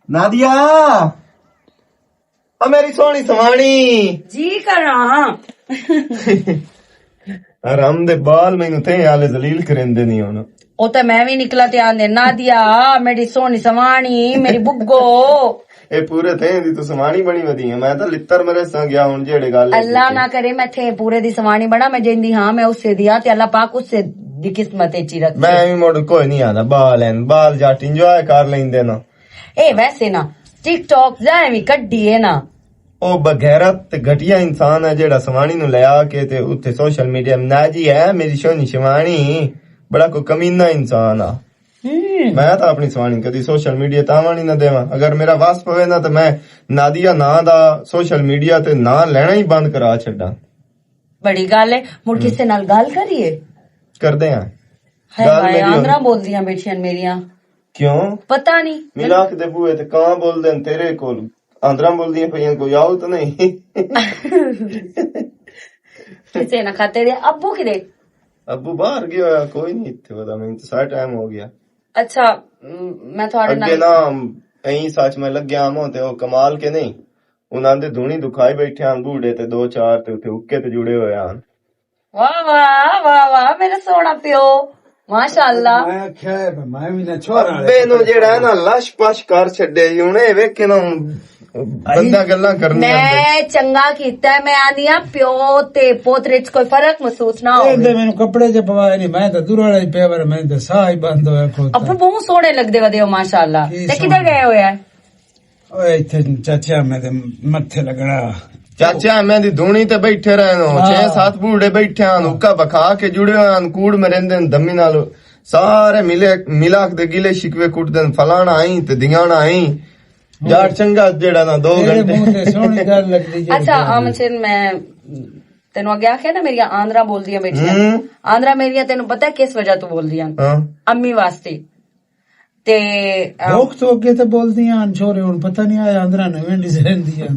नादिया मेरी सोनी सवानी जी करा आराम दे बाल मैनू थे आले जलील करेंदे नहीं हुन ओ तो मैं भी निकला ते आंदे नादिया मेरी सोनी सवानी मेरी बुग्गो ए पूरे थे दी तू सवानी बनी वदी है मैं तो लित्तर मेरे संग गया हुन जेड़े गल अल्लाह ना करे मैं थे पूरे दी सवानी बना मैं जेंदी हां मैं उससे दिया ते अल्लाह पाक उससे दी किस्मत एची रख मैं भी मोड़ कोई नहीं आदा बाल जाट इंजॉय कर लेंदे ना ए वैसे ना टिकटॉक जाए भी कड्डी है ना ओ बगैरत ते घटिया इंसान है जेड़ा सवानी नु ले आके ते उत्ते सोशल मीडिया में नाजी है मेरी सोनी सवानी बड़ा को कमीना इंसान आ मैं तो अपनी सवानी कदी सोशल मीडिया तावानी ना देवा अगर मेरा वास पवे ना तो मैं नादिया ना दा सोशल मीडिया ते ना लेना ही बंद करा छड़ा बड़ी गल है मुड़ किसे नाल गल करिए करदे हैं हाय हाय आंद्रा बोल दियां बेटियां मेरियां क्यों पता नहीं मिलाक दे बुए ते कां बोल देन तेरे कोल आंद्रा बोल दियां पईयां कोई आउ तो नहीं किसे ना खाते दे अब्बू किदे अब्बू बाहर गया कोई नहीं इत्थे वदा मैं तो सारा टाइम हो गया अच्छा मैं थोड़े अगे ना कहीं सच में लग गया आमो ते ओ कमाल के नहीं उन्हां दे धूनी दुखाई बैठे आन बूढ़े ते दो चार ते उथे उक्के ते जुड़े होए आन वाह वाह वाह वाह मेरा सोना प्यो माशाअल्लाह मैं आख्या मैं भी ना छोरा अबे नु जेड़ा है ना लश पश कर छड्डे हुणे वेखे ना बंदा गल्लां करनी मैं चंगा कीता है मैं आनी आ प्यो ते पोतरे च कोई फर्क महसूस ना हो मैनू कपड़े च पवाए नहीं मैं तो दूर पे पर मैं तो साह ही बंद होया खोता अब्बू बहुत सोहने लगदे वदे हो माशाअल्लाह ते किदे गए होया ओए इत्थे चाचा मैं ते मत्थे लगना चाचा मैं दी धूनी ते बैठे रहे नो 6-7 बूढ़े बैठे आन उक्का बखा के जुड़े आन कूड़ में रहंदे दमी नाल सारे मिलाक दे गिले शिकवे कुटदे फलाना आई ते दियाना आई यार चंगा जेड़ा ना 2 घंटे सोहनी गल लगदी अच्छा आमचन मैं तेन अगे आख्या ना मेरिया आंद्रा बोल दिया बेटियां आंद्रा मेरिया तेन पता है किस वजह तू बोल दिया अम्मी वास्ते ते लोग तो अगे तो बोलदी आन छोरे हुन पता नहीं आया आंद्रा नवें डिजाइन दिया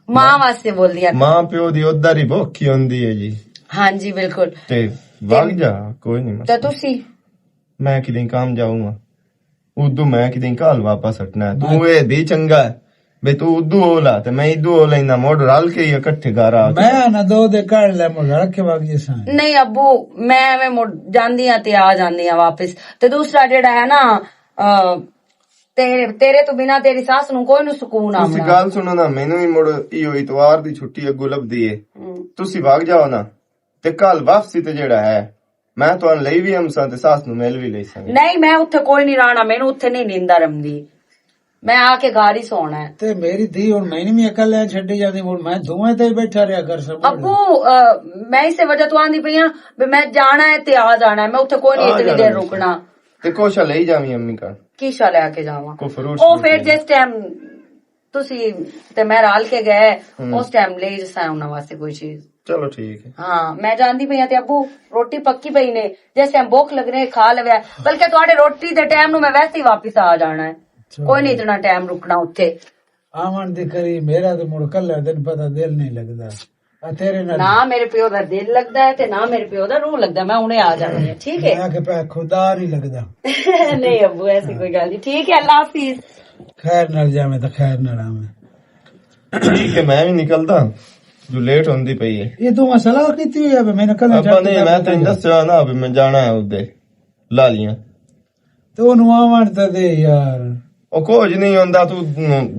मां वास्ते बोल दिया मां प्यो दी उधर ही भुखी हुंदी है जी हाँ जी बिल्कुल ते वग जा कोई नहीं ते तुसी मैं किदें काम जाऊंगा उदू मैं किदें काल वापस हटना है तू ए दी चंगा है बे तू उदू ओला ते मैं इदू ओला ना मोड़ रल के इकट्ठे घर आ मैं ना 2 दे काढ़ ले मोड़ रख के वग जे सा नहीं अब्बू मैं मुड़ जांदी आ ते आ जांदी आ वापस ते दूसरा जेड़ा है ना तेरे तो बिना तेरी सास नु कोई नु सुकून आ तुसी गल सुनो ना मैनू ही मुड़ इयो इतवार दी छुट्टी अगू लभदी है तुसी भाग जाओ ना ते कल वापसी ते जेड़ा है मैं तो ਲਈ ਵੀ ਹਮਸਾਂ ਤੇ ਸਾਸ ਨੂੰ ਮਿਲ ਵੀ ਲਈ ਸਾਂ नहीं मैं उत्थे कोई नहीं रहना मैनू उत्थे नहीं नींदा रमदी मैं आके घर ही सोना है ते मेरी धी हुन मैंने भी अकल ले छड्डी जांदी हुन मैं धुएं ते ही बैठा रहा कर सब अब्बू मैं इसे वजह तो आंदी पई हां मैं जाना है ते आ जाना है मैं उत्थे कोई नहीं इतनी देर रुकना ਤੇ ਕੋਸ਼ਾ ਲਈ ਜਾਵੀਂ ਅੰਮੀ ਕਾ कीशा लेके जावा को फरोश ओ फिर जिस टाइम तुसी ते मैं राल के गए उस टाइम ले जसा उना वास्ते कोई चीज चलो ठीक है हाँ मैं जानती पई ते अब्बू रोटी पक्की पई ने जिस टाइम भूख लग रही खा लवे बल्कि तुहाडे रोटी दे टाइम नु मैं वैसे ही वापस आ जाना है कोई नहीं इतना टाइम रुकना उत्थे आवन दी करी मेरा तो मुड़ कल्ला दिन पता दिल नहीं लगदा तेरे ना मेरे प्यो दा दिल लगदा है ते ना मेरे प्यो दा रूह लगदा मैं उन्हें आ जानी है ठीक है मैं के खुदा नहीं लगदा नहीं अब्बू ऐसी कोई गल नहीं ठीक है अल्लाह हाफिज खैर नाल जावे तो खैर नाल आवे ठीक है मैं भी निकलदा जो लेट होंदी पई है ये तू मसला कीती हुई है मैंने कल अब नहीं मैं तो दसया ना अभी मैं जाना है उदे लालियां तो नुआवण ते दे यार ਉਹ ਕੁਝ ਨਹੀਂ ਹੁੰਦਾ ਤੂੰ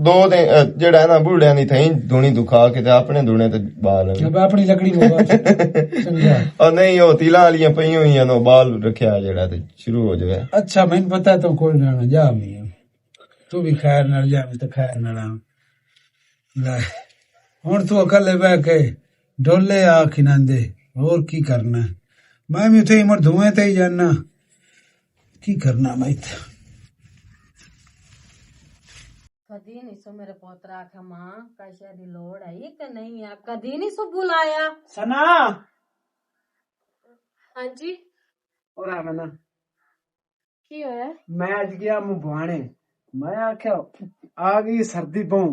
2 ਦਿਨ ਜਿਹੜਾ ਹੈ ਨਾ ਬੁੱਢਿਆਂ ਦੀ ਥਈ ਧੂਣੀ ਦੁਖਾ ਕੇ ਤੇ ਆਪਣੇ ਧੂਣੇ ਤੇ ਬਾਲ ਆਪਣੀ ਲੱਕੜੀ ਮੋਗਾ ਸਮਝਾ ਉਹ ਨਹੀਂ ਉਹ ਤਿਲਾਂ ਵਾਲੀਆਂ ਪਈਆਂ ਹੋਈਆਂ ਨੇ ਬਾਲ ਰੱਖਿਆ ਜਿਹੜਾ ਤੇ ਸ਼ੁਰੂ ਹੋ ਜਾਵੇ ਅੱਛਾ ਮੈਨੂੰ ਪਤਾ ਤੂੰ ਕੋਈ ਨਾ ਜਾ ਮੀ ਤੂੰ ਵੀ ਖੈਰ ਨਾਲ ਜਾਵੇਂ ਤੇ ਖੈਰ ਨਾਲ ਆ ਲੈ ਹੁਣ ਤੂੰ ਇਕੱਲੇ ਬਹਿ ਕੇ ਢੋਲੇ ਆ ਖਿਨਾਂਦੇ ਹੋਰ ਕੀ ਕਰਨਾ ਮੈਂ ਵੀ ਉੱਥੇ ਮਰ ਧੂਏ ਤੇ ਹੀ ਜਾਣਾ ਕੀ ਕਰਨਾ ਮੈਂ ਇੱਥੇ कदी नहीं सो मेरे पोतरा आखा मां कैसे दी लोड़ आई कि नहीं आप कदी नहीं सो बुलाया सना हाँ जी और आ मना की होया मैं आज गया मुबाने मैं आख्या आ गई सर्दी पऊं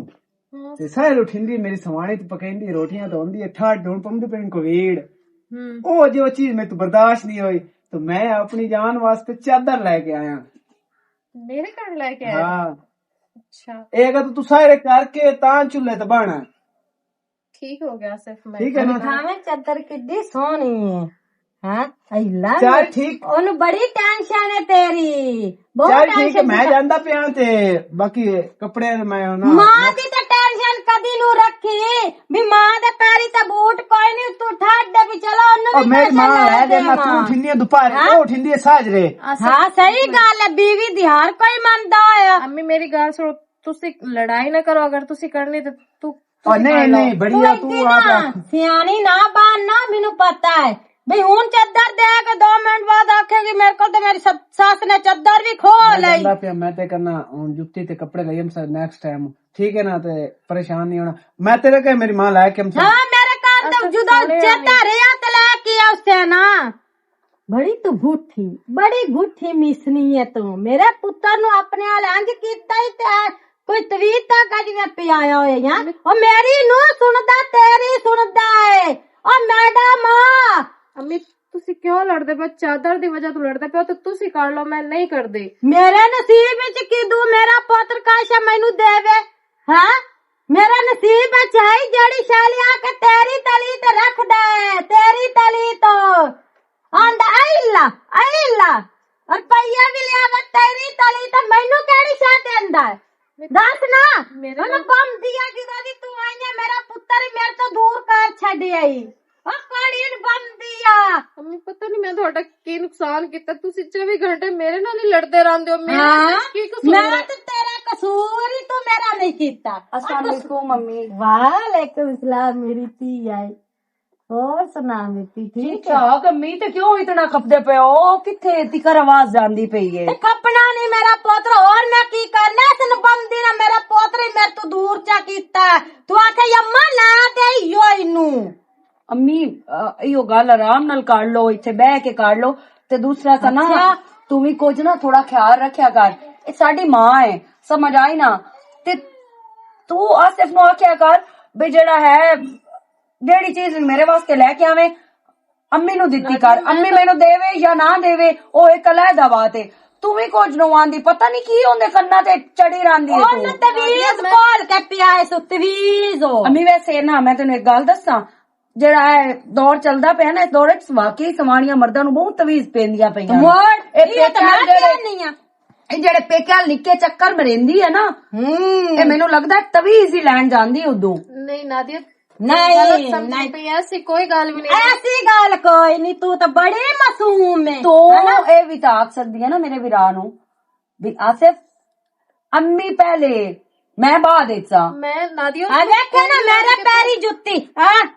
ते सारे उठिंदी मेरी सवाणी ते पकैंदी रोटियां तो आंदी ठाठ ढूंढ पमदे पेन को वेड़ ओ जो चीज मैं तो बर्दाश्त नहीं हुई तो मैं अपनी जान वास्ते चादर लेके आया मेरे घर लेके आया हाँ अच्छा ਇਹ ਅਗਰ ਤੂੰ ਸਾਰੇ ਕਰਕੇ ਤਾਂ ਚੁੱਲ੍ਹੇ ਤੇ ਬਾਣਾ ठीक हो गया सिर्फ मैं ਠੀਕ ਹੈ ਨਾ खावे चादर किड्डी सोहनी है हाँ अल्लाह ਚੱਲ ਠੀਕ ओनू बड़ी टेंशन है तेरी ਚੱਲ बहुत ਠੀਕ ਹੈ टेंशन ਮੈਂ ਜਾਂਦਾ ਪਿਆ ਤੇ ਬਾਕੀ ਕੱਪੜੇ ਮੈਂ ਨਾ मां दी तो टेंशन कदी नू रखी भी मां दे पैरी ते बूट कोई नहीं तू ठाड दे भी चलो ओनू ਉਹ ਮੇਰੀ ਮਾਂ ਹੈ ਦੇ ਨਾ ਤੂੰ ਠਿੰਦੀ ਦੁਪਹਿਰ ਉਹ ਠਿੰਦੀ ਸਾਜਰੇ हाँ सही गल है बीवी दी हर कोई मनदा है अम्मी मेरी गल सुनो तुसी लड़ाई ना करो अगर तुसी करनी ते तू ਉਹ ਨਹੀਂ ਨਹੀਂ ਬੜੀਆ ਤੂੰ ਆਪ सियानी ना बानना मेनू पता है भी हुन चद्दर दे के 2 मिनट बाद आखेगी मेरे को तो मेरी सास ने चद्दर भी खो ली ਜਾਂਦਾ ਪਿਆ ਮੈਂ ਤੇ ਕਰਨਾ ਹੁਣ ਜੁੱਤੀ ਤੇ ਕੱਪੜੇ ਲਈ ਸਰ ਨੈਕਸਟ ਟਾਈਮ ਠੀਕ ਹੈ ਨਾ ਤੇ ਪਰੇਸ਼ਾਨ ਨਹੀਂ ਹੋਣਾ ਮੈਂ ਤੇਰੇ ਕੇ ਮੇਰੀ ਮਾਂ ਲੈ ਕੇ हाँ मेरे कार तो जुदा चेता रिया तला किया उससे ना बड़ी तू बड़ी गुठी मिसनी है तू मेरे पुत्र नु अपने आल अंज कीता ही ते कोई तवीत तक अज मैं पियाया होया यार ओ मेरी नु सुनदा तेरी सुनदा है ओ मैडम अम्मी तुसी क्यों लड़दे पे चादर दी वजह तो लड़दे पे तो तुसी कर लो मैं नहीं कर दी मेरे नसीब विच की दू मेरा पुत्र काशा मैनू देवे हां मेरा नसीब विच है जड़ी शालिया के तेरी तली ते रख दे तेरी तली तो आंदा आइला और पैया भी लिया तेरी तली तो मैनू केड़ी शा देंदा है दस ना मेरे बम दिया जिदा दी तू आई है मेरा पुत्र मेरे तो दूर कर छड़ आई ओ कोड़ीन बम दिया अम्मी पता नहीं मैं थोड़ा की नुकसान किया तुसी 24 घंटे मेरे नाल ही लड़दे रहंदे हो मेरा हाँ, की कसूर मैं है? तो तेरा कसूर ही तू मेरा नहीं कीता अस्सलाम वालेकुम मम्मी। वालेकुम सलाम मेरी धी आई और सुना बेटी ठीक है ठाक अम्मी ते क्यों इतना खपदे पे हो किथे तिकर आवाज जांदी पई है ते खपना नहीं मेरा पोत्र और मैं की करना तन बम देना मेरा पोत्र मेरे तो दूर चा कीता तू आखे अम्मा ला दे यो इनू अम्मी इहो गल आराम नाल कर लो इथे बह के कर लो ते दूसरा सा ना तू भी कुछ ना थोड़ा ख्याल रखया कर ये साडी मां है समझ आई ना ते तू आसिफ नु आख्या कर भी जेड़ा है जेड़ी चीज मेरे वास्ते लेके आवे अम्मी नु दित्ती कर अम्मी मैनू देवे या ना देवे ओ एक अलहदा बात है तू भी कुछ नु आंदी पता नहीं की ओंदे कन्ना ते चढ़ी रहंदी है ओन तवीज बोल के पिया है सो तवीज हो अम्मी वैसे ना मैं तेन एक गल दसा जेड़ा है दौर चलदा पिया ना इस दौर च वाकई सवाणियां मर्दां नु बहुत तवीज पेंदियां पईयां ये तो मैं नहीं है ਇਹ ਜਿਹੜੇ ਪੇਕਿਆਂ ਨਿੱਕੇ ਚੱਕਰ ਮਰੇਂਦੀ ਹੈ ਨਾ ਇਹ ਮੈਨੂੰ ਲੱਗਦਾ ਤਵੀਜ਼ ਹੀ ਲੈਣ ਜਾਂਦੀ ਉਦੋਂ नहीं नादिया नहीं नहीं पे ऐसी कोई गल भी नहीं ऐसी गल कोई नहीं तू तो बड़ी मासूम है ਤੋ ਇਹ ਵੀ ਤਾਂ ਆਖ ਸਕਦੀ ਹੈ ਨਾ ਮੇਰੇ ਵੀਰਾਂ ਨੂੰ ਵੀ ਆਸਿਫ ਅੰਮੀ ਪਹਿਲੇ मैं बाद मैं नादिया वेखे ना मेरे पैरी जुत्ती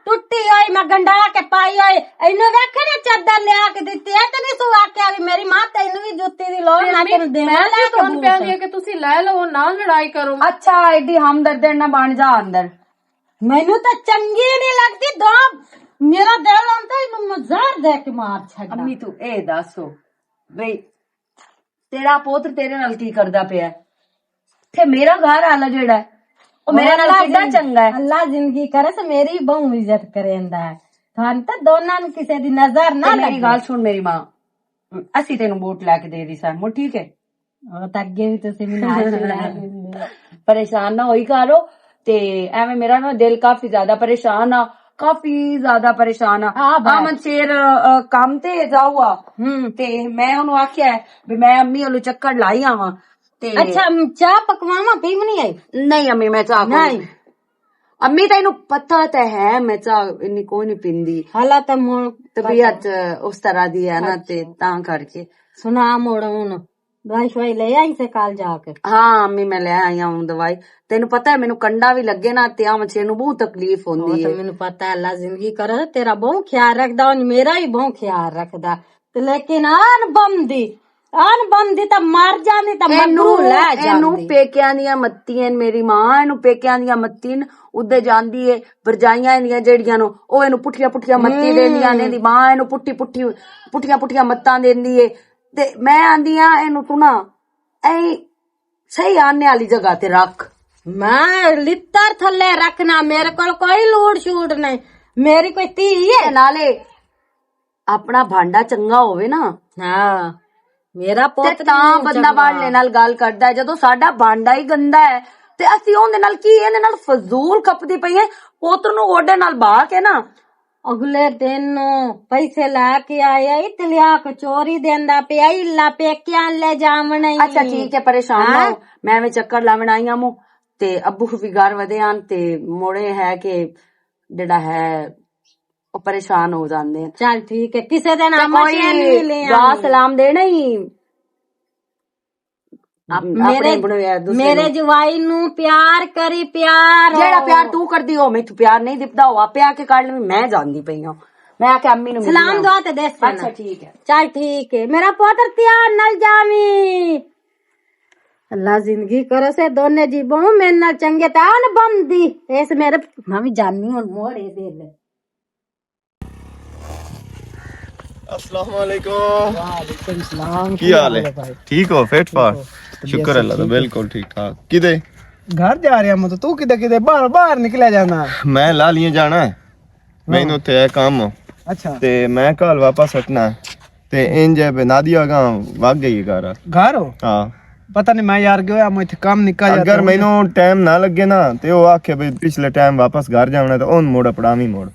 टुट्टी हुई मैं गंडा के पाई हुई इन्हें वेखे ना चादर लिया के दिती है तो नहीं तू आके भी मेरी मां तेन भी जुत्ती दी लोड़ ना तेन देना मैं तो कहंदी है कि तुसी ले लो ना लड़ाई करो अच्छा एडी हमदर्द ना बन जा अंदर मैनू तो चंगी नहीं लगती दो मेरा दिल आंदा इनु मजार दे के मार छड़ा अम्मी तू ए दसो बई तेरा पुत्र तेरे नाल की करदा पिया ते मेरा घर आला जेड़ा है ओ मेरे नाल कितना चंगा है अल्लाह जिंदगी करे तो मेरी बहु इज्जत करेंदा है थान तो दोनां नु किसे दी नजर ना मेरी गल सुन मेरी मां ਅਸੀਂ ਤੈਨੂੰ ਬੂਟ ਲੈ ਕੇ ਦੇ ਦੀ ਸਾਨੂੰ ਠੀਕ ਹੈ ਉਹ ਤਾਂ ਅੱਗੇ ਵੀ ਤੁਸੀਂ ਮੈਨੂੰ ਆਸ਼ੀ ਲੈ ਦਿੰਦੇ परेशान ना होई करो ते एवें मेरा ना दिल काफी ज्यादा परेशान आ काफी ज्यादा परेशान आ आमद शेर काम ते जाऊआ ते मैं ओनू आख्या भी मैं अम्मी ओलू चक्कर लाई आवां ते अच्छा चाह पकवावा पीवनी आई नहीं अम्मी मैं चाह नहीं अम्मी तेनू पता तो है मैं चाह इन्नी कोई नहीं पींदी हालात तबीयत उस तरह दी है ना ते तां करके सुना मोड़ हुन दवाई शवाई ले आई से काल जाके हाँ अम्मी मैं ले आई हूं दवाई तेनू पता है मेनू कंडा भी लगे ना ते आमचे नु बहुत तकलीफ होंदी है मैनू पता है अल्लाह जिंदगी करे तेरा बहु ख्याल रखदा मेरा ही बहु ख्याल रखदा ते लेकिन आन बमदी ਤਾਂ ਮਰ ਜਾਂਦੀ ਤਾਂ ਮਰੂ ਲੈ ਜਾਂਦੀ ਇਹਨੂੰ ਪੇਕਿਆਂ ਦੀਆਂ ਮੱਤੀਆਂ ਮੇਰੀ ਮਾਂ ਇਹਨੂੰ ਪੇਕਿਆਂ ਦੀਆਂ ਮੱਤੀ ਉੱਦੇ ਜਾਂਦੀ ਏ ਵਰਜਾਈਆਂ ਇਹਦੀਆਂ ਜਿਹੜੀਆਂ ਨੂੰ ਉਹ ਇਹਨੂੰ ਪੁੱਠੀਆਂ ਮੱਤੀ ਦੇਂਦੀਆਂ ਨੇ ਦੀ ਮਾਂ ਇਹਨੂੰ ਪੁੱਠੀਆਂ ਮੱਤਾਂ ਦਿੰਦੀ ਏ ਤੇ ਮੈਂ ਆਂਦੀ ਆ ਇਹਨੂੰ ਤੂੰ ਨਾ ਐ ਸਹੀ ਆਨੇ ਵਾਲੀ ਜਗ੍ਹਾ ਤੇ ਰੱਖ ਮੈਂ ਲਿੱਤਰ ਥੱਲੇ ਰੱਖਣਾ ਮੇਰੇ ਕੋਲ ਕੋਈ ਲੋੜ ਛੂਟ ਨਹੀਂ ਮੇਰੀ ਕੋਈ ਧੀ ਹੈ ਨਾਲੇ ਆਪਣਾ ਭਾਂਡਾ ਚੰਗਾ ਹੋਵੇ ਨਾ ਹਾਂ ਮੇਰਾ ਤੇ ਪੁੱਤ ਤਾਂ ਬੰਦਾ ਬਾਹਰਲੇ ਨਾਲ ਗੱਲ ਕਰਦਾ ਹੈ। ਜਦੋਂ ਸਾਡਾ ਭਾਂਡਾ ਹੀ ਗੰਦਾ ਹੈ ਤੇ ਅਸੀਂ ਉਹਦੇ ਨਾਲ ਕੀ ਇਹਦੇ ਨਾਲ ਫਜ਼ੂਲ ਖਪਦੀ ਪਈ ਹੈ। ਪੁੱਤਰ ਨੂੰ ਉਹਦੇ ਨਾਲ ਬਾਹ ਕੇ ਨਾ ਅਗਲੇ ਦਿਨ ਨੂੰ ਪੈਸੇ ਲੈ ਕੇ ਆਇਆ ਤੇ ਲਿਆ ਕੇ ਚੋਰੀ ਦੇਂਦਾ ਪਿਆ ਲਾ ਪੇਕਿਆਂ ਲੈ ਜਾਵਣ। ਅੱਛਾ ਠੀਕ ਹੈ, ਪਰੇਸ਼ਾਨ ਨਾ ਹੋ, ਮੈਂ ਵੀ ਚੱਕਰ ਲਾਵਣ ਆਈ ਆਮੂ ਤੇ ਅੱਬੂ ਵੀ ਘਰ ਵਧੇ ਆਨ ਤੇ ਮੋੜੇ ਹੈ ਕਿ ਜਿਹੜਾ ਹੈ ਉਹ ਪਰੇਸ਼ਾਨ ਹੋ ਜਾਂਦੇ ਆ। ਚੱਲ ਠੀਕ ਹੈ, ਕਿਸੇ ਦਿਨ ਤੇ ਆਮਾ ਕੋਈ ਨਹੀਂ ਲੈ ਦੁਆ ਸਲਾਮ ਦੇਣਾ ਹੀ ਮੇਰੇ ਜਵਾਈ ਨੂੰ ਪਿਆਰ ਕਰੀ ਪਿਆਰ। ਜਿਹੜਾ ਪਿਆਰ ਤੂੰ ਕਰਦੀ ਹੋ ਮੈਨੂੰ ਪਿਆਰ ਨਹੀਂ ਦਿਪਦਾ, ਉਹ ਆਪੇ ਆ ਕੇ ਕਰ ਲੈ। ਮੈਂ ਜਾਣਦੀ ਪਈ ਹਾਂ, ਮੈਂ ਆ ਕੇ ਅੰਮੀ ਨੂੰ ਸਲਾਮ ਦੁਆ ਤੇ ਦੇ। ਅੱਛਾ ਠੀਕ ਹੈ, ਚੱਲ ਠੀਕ ਹੈ ਮੇਰਾ ਪੁੱਤਰ ਧਿਆਨ ਨਾਲ ਜਾਵੀਂ। ਅੱਲਾ ਜ਼ਿੰਦਗੀ ਕਰੇ ਸੇ ਦੋਨੇ ਜੀਵੋਂ ਮੇਰੇ ਨਾਲ ਚੰਗੇ ਤਾਂ ਬੰਦੀ ਇਸ ਮੇਰੇ ਮੈਂ ਵੀ ਜਾਨੀ ਹੁਣ ਮੋੜੇ ਦੇ ਲੈ। अस्सलाम वालेकुम। वालेकुम सलाम। की हाल है? ठीक हो? फिट फाट? शुक्र अल्लाह दा, बिल्कुल ठीक ठाक। किदे घर जा रहा मैं तो तू किदे किदे बाहर बाहर निकला जाना? मैं लालियां जाना है, मैनू उत्थे है काम अच्छा ते मैं कल वापस हटना है ते इंज है नादिया गांव वग गई घर। घर हो? हां पता नहीं मैं यार गया मैं इत्थे काम निकल जाता। अगर मैनू टाइम ना लगे ना ते ओ आखे भी पिछले टाइम वापस घर जाना ते ओन मोड़ पड़ावी मोड़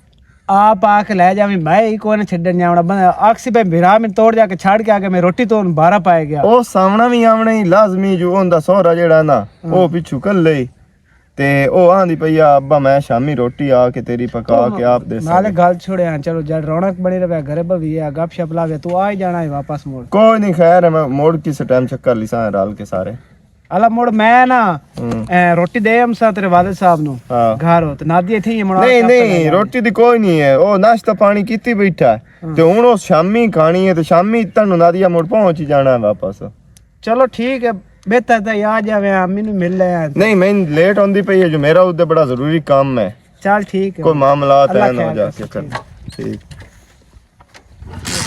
आप आके ले जावी, मैं ही कोने छड्डन जावना। अक्सी पे बिरा में तोड़ जाके छाड़ के आके मैं रोटी तो 12 पाए गया। ओ सामना भी आवना ही लाजमी जो ओंदा सोहरा जेड़ा ना ओ पिछू कल ले ते ओ आंदी पईया अब्बा मैं शामी रोटी आके तेरी पका के आप दे नाले गल छोड़े हैं। चलो जड़ रौनक बनी रहे घरे बवी है गप शप लागे तू आ ही जाना है वापस मोड़। कोई नहीं खैर है, मैं मोड़ किस टाइम चक्कर लिसा राल के सारे अला मोड़ मैं ना रोटी दे हम सा तेरे वाले साहब नु हाँ। घर हो तो नादी थी ये नहीं नहीं रोटी दी कोई नहीं है, ओ नाश्ता पानी कीती बैठा है ते हुन ओ शामी खानी है ते शामी तन्नू नादिया मोड़ पहुंच ही जाना है वापस। चलो ठीक है बेहतर तो आ जावे अम्मी नु मिल ले। नहीं मैं लेट होंदी पई है जो मेरा उधर बड़ा जरूरी काम है। चल ठीक है कोई मामलात है ना जा के ठीक।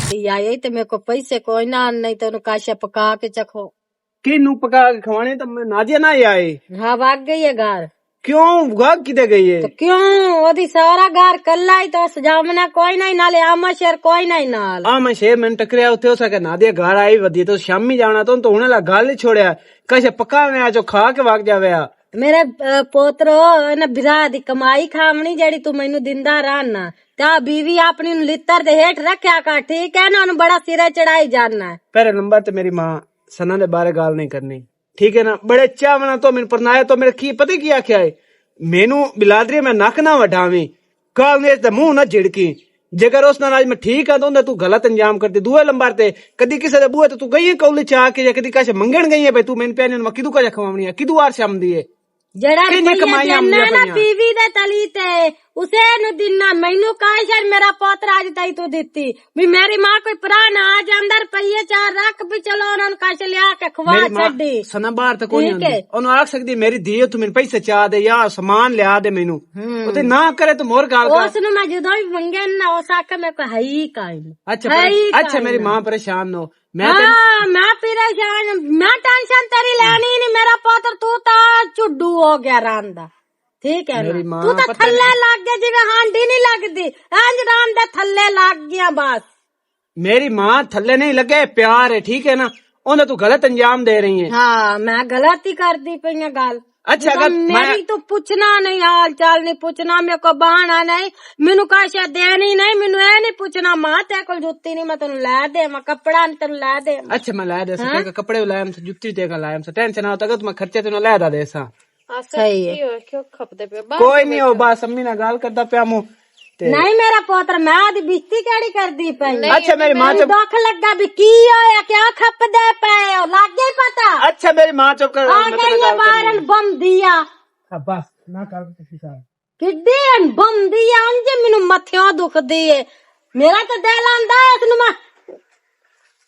ठीक आई तो मेरे को पैसे कोई ना नहीं तो काशा पका के चखो। किनू पका के खवाने तो मैं नादिया ना ही आए। हाँ भाग गई है घर। क्यों भाग किधे गई है? तो क्यों ओदी सारा घर कल्ला ही तो सजावना कोई नहीं नाले आमा शेर कोई नहीं नाल। आ मैं 6 मिनट टकरिया उथे हो सके नादिया घर आई वदी तो शामी जाना तो हुने ला गल ही छोड़या कैसे पका में जो खा के भाग जावे। मेरे पोतरो न बिरा दी कमाई खावनी जेड़ी तू मैनू दिंदा रहना ता बीवी अपनी नु लित्तर दे हेठ रखया कर ठीक है ना, उन बड़ा सिरे चढ़ाई जाना है। पहले नंबर तो मेरी माँ सना दे बारे गाल नहीं करनी ठीक है ना। बड़े चावना तो मैंने परनाया तो मेरे की पता की आख्या है मेनू बिलादरी में नक ना वढावी काल ने ते मुंह ना झिड़की जेकर उस नाल आज मैं ठीक है तो तू गलत अंजाम करती। दूए नंबर ते कदी किसे दे बुए तो तू गई है कौली चाह के या कदी काश मंगण गई है भाई तू मैंने प्याने मैं किदू का खवावनी है किदू आर शाम दी है जड़ा कमाई ना पीवी दे तली ते उसे नु दिना मैनू काहे शार मेरा पोतरा आज ताई तू दित्ती भी मेरी मां कोई पुराना आज अंदर रुपये 4 रख भी चलो उन्होंने काश लिया के खवा छड्डी सना बाहर तो कोई नहीं ओनु आख सकदी मेरी दी तू मैंने पैसे चाह दे या सामान लिया दे मैनू ओते ना करे तो मोर गाल कर उसनु मैं जदों भी मंगे ना उस आके मैं को है ही काई। अच्छा मेरी मां परेशान हो मैं परेशान मैं टेंशन तेरी लेनी नहीं मेरा पोतर तू तो चुड्डू हो गया रांदा ठीक है ना तू तो थल्ले लग गया जिवे हांडी नहीं लगदी इंज राम दे थल्ले लग गया बस। मेरी माँ थल्ले नहीं लगे प्यार है ठीक है ना ओने तू गलत अंजाम दे रही है। हाँ मैं गलत ही कर दी पई गल। अच्छा अगर मेरी तो पूछना नहीं हाल चाल नहीं पूछना मेरे को बहाना नहीं मैनू काशा देनी नहीं मैनू ए नहीं पूछना मां ते कोल जुत्ती नहीं मैं तेन लै दे मैं कपड़ा नहीं तेन लै दे। अच्छा मैं लै दे सके कपड़े लायम से जुत्ती ते का लायम से टेंशन ना होता मैं खर्चे तेन लै दा दे सा सही है क्यों खपदे पे कोई नहीं हो बस अम्मी ना गाल करदा पिया मु नहीं मेरा पोतर मैं आदि बिस्ती केड़ी कर दी पई। अच्छा मेरी मां चुप दुख लगा भी की होया क्या खपदे पे लग गई पता। अच्छा मेरी मां चुप कर आ गई बारन बम दिया बस ना कर किसी साहब किड्डी बम दिया अंजे मेनू मथियों दुख दिए मेरा तो दिल आंदा है इसनु मैं